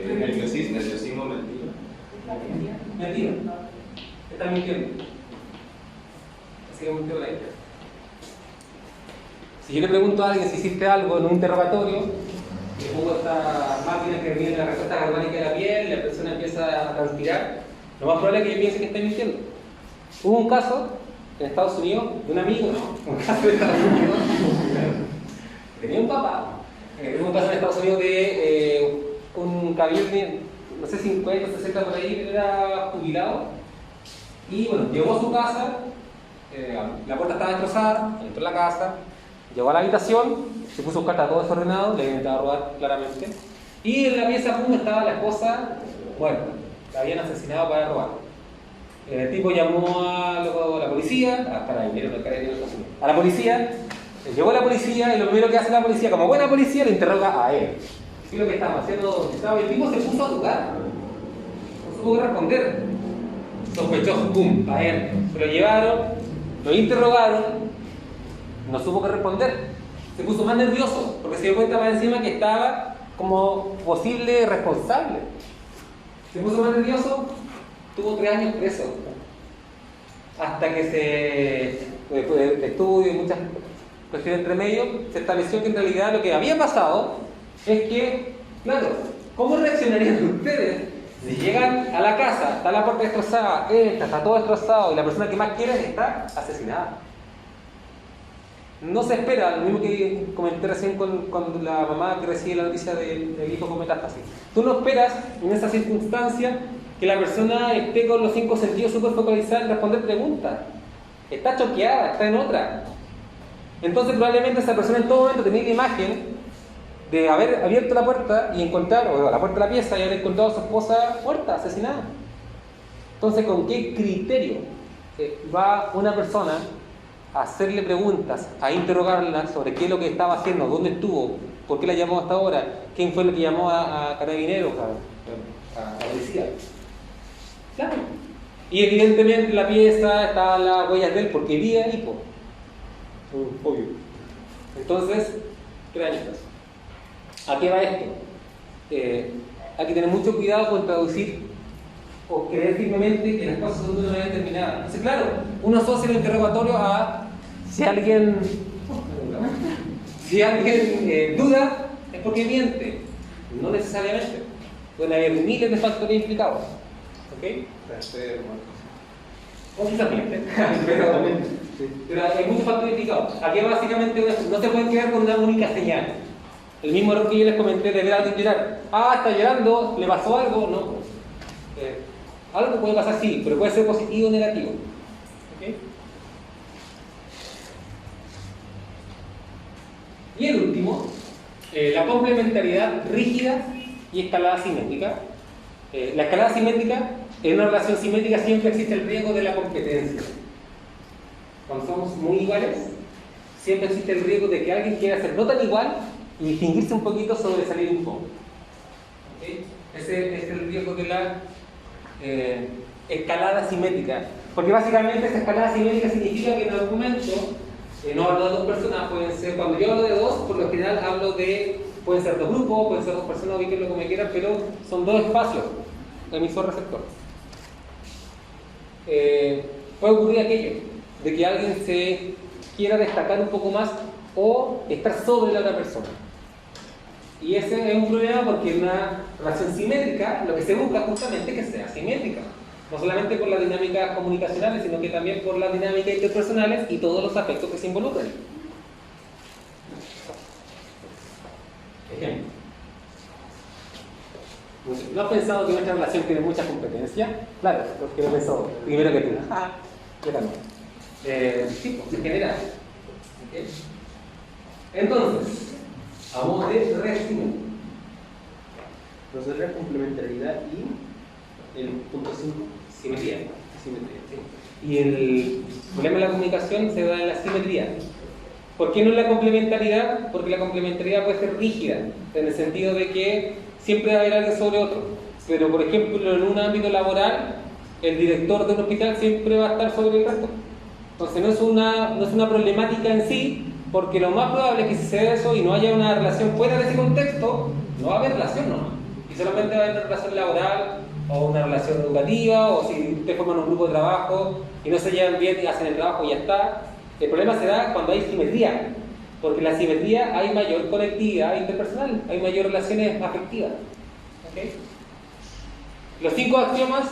Nerviosismo, mentira. Mentira. Está mintiendo. Así que mintió la idea. Si yo le pregunto a alguien si hiciste algo en un interrogatorio, le pongo esta máquina que mide la respuesta galvánica de la piel, y la persona empieza a transpirar, lo más probable es que yo piense que está mintiendo. Hubo un caso en Estados Unidos de un amigo, ¿no? Un caso de Estados Unidos. Tenía un papá. Hubo un caso en Estados Unidos de un caballero, no sé, 50, 60 por ahí, era jubilado. Y bueno, llegó a su casa, la puerta estaba destrozada, entró a la casa, llegó a la habitación, se puso a buscar, estaba todo desordenado, le habían intentado robar claramente. Y en la pieza pum, estaba la esposa muerta, la habían asesinado para robar. El tipo llamó a la policía, a la policía, llegó la policía y lo primero que hace la policía, como buena policía, le interroga a él. ¿Qué es lo que estaba haciendo? El tipo se puso a dudar, no supo qué responder. Sospechoso, pum, a él. Se lo llevaron, lo interrogaron, no supo qué responder. Se puso más nervioso, porque se dio cuenta más encima que estaba como posible responsable. Se puso más nervioso, tuvo 3 años preso. Hasta que después de estudio y muchas cuestiones entre medio, se estableció que en realidad lo que había pasado es que, claro, ¿cómo reaccionarían ustedes si llegan a la casa, está la puerta destrozada, está todo destrozado y la persona que más quieren está asesinada? No se espera, lo mismo que comenté recién con la mamá que recibe la noticia del hijo con metástasis. Tú no esperas en esa circunstancia que la persona esté con los 5 sentidos súper focalizados en responder preguntas. Está choqueada, está en otra. Entonces probablemente esa persona en todo momento tenía la imagen de haber abierto la puerta y encontrar, o la puerta de la pieza y haber encontrado a su esposa muerta, asesinada. Entonces, ¿con qué criterio va una persona a hacerle preguntas, a interrogarla sobre qué es lo que estaba haciendo, dónde estuvo, por qué la llamó hasta ahora, quién fue el que llamó a Carabineros, a policía? Claro. Y evidentemente en la pieza estaban las huellas de él porque vivía ahí, obvio. Entonces, 3 años más. ¿A qué va esto? Hay que tener mucho cuidado con traducir o creer firmemente que las cosas son de una manera determinada. Entonces, claro, uno asocia el interrogatorio a si alguien duda, es porque miente. No necesariamente. Pueden haber miles de factores implicados. ¿Ok? O quizás miente. Pero hay muchos factores implicados. Aquí básicamente no se puede quedar con una única señal. El mismo error que yo les comenté de ver a alguien llorar. Está llorando, le pasó algo, no. Algo puede pasar, sí, pero puede ser positivo o negativo. ¿Okay? Y el último, la complementariedad rígida y escalada simétrica. La escalada simétrica, en una relación simétrica siempre existe el riesgo de la competencia. Cuando somos muy iguales, siempre existe el riesgo de que alguien quiera ser no tan igual y distinguirse un poquito, sobresalir un poco. ¿Okay? Ese es el riesgo de la escalada simétrica. Porque básicamente esa escalada simétrica significa que en el argumento no hablo de 2 personas, pueden ser, cuando yo hablo de 2, por lo general hablo de Pueden ser dos grupos, pueden ser dos personas, ubíquenlo como quieran, pero son dos espacios, emisor-receptor. Puede ocurrir aquello, de que alguien se quiera destacar un poco más o estar sobre la otra persona. Y ese es un problema porque en una relación simétrica lo que se busca justamente es que sea simétrica. No solamente por las dinámicas comunicacionales, sino que también por las dinámicas interpersonales y todos los aspectos que se involucran. Ejemplo. ¿No has pensado que nuestra relación tiene mucha competencia? Claro, porque lo pensó primero que tú. Yo también. Sí, pues, en general. ¿Okay? Entonces, a modo de resumen. Profesor, la complementariedad y el punto 5. Simetría. Simetría. Sí. Y el problema de la comunicación se da en la simetría. ¿Por qué no en la complementariedad? Porque la complementariedad puede ser rígida, en el sentido de que siempre va a haber alguien sobre otro. Pero, por ejemplo, en un ámbito laboral, el director de un hospital siempre va a estar sobre el resto. Entonces, no es una problemática en sí, porque lo más probable es que si se dé eso y no haya una relación fuera de ese contexto, no va a haber relación nomás. Y solamente va a haber una relación laboral, o una relación educativa, o si ustedes forman un grupo de trabajo y no se llevan bien y hacen el trabajo y ya está. El problema se da cuando hay simetría, porque en la simetría hay mayor conectividad interpersonal, hay mayor relaciones afectivas. ¿Okay? Los 5 axiomas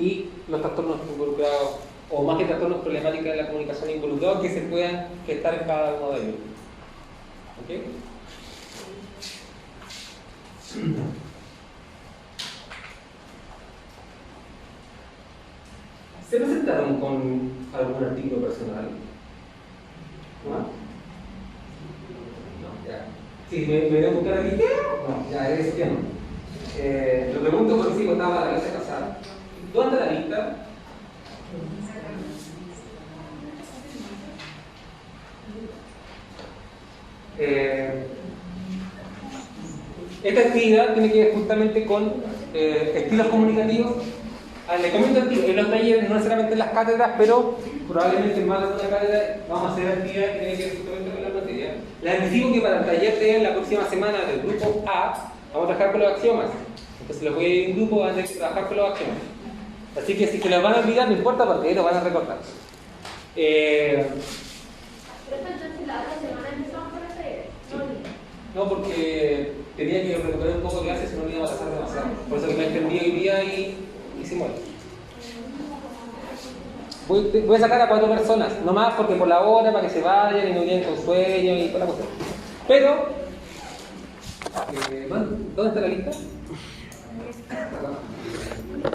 y los trastornos involucrados, o más que trastornos problemáticas de la comunicación involucrados que se puedan gestar en cada uno de ellos. ¿Okay? ¿Se presentaron con algún artículo personal? ¿No? No, ya. Sí, me voy a buscar aquí. No, ya, es que no. Lo pregunto porque sí, contaba la clase pasada. ¿Dónde está la lista? Esta actividad tiene que ver justamente con estilos comunicativos. Les comento en los talleres, no necesariamente en las cátedras, pero probablemente en más de una cátedra vamos a hacer actividades que tienen que ver justamente con la materia. Les anticipo que para el taller de la próxima semana del grupo A, vamos a trabajar con los axiomas. Entonces los voy a ir en grupo, van a tener que trabajar con los axiomas. Así que si se los van a olvidar, no importa porque ahí los van a recordar. Entonces la otra semana empezamos con el taller. No, porque tenía que recuperar un poco de clases, si no le iba a pasar demasiado. Por eso que me extendí hoy día y se muere. Voy a sacar a 4 personas, no más porque por la hora, para que se vayan y no queden con sueño y toda la cuestión. Pero, ¿dónde está la lista?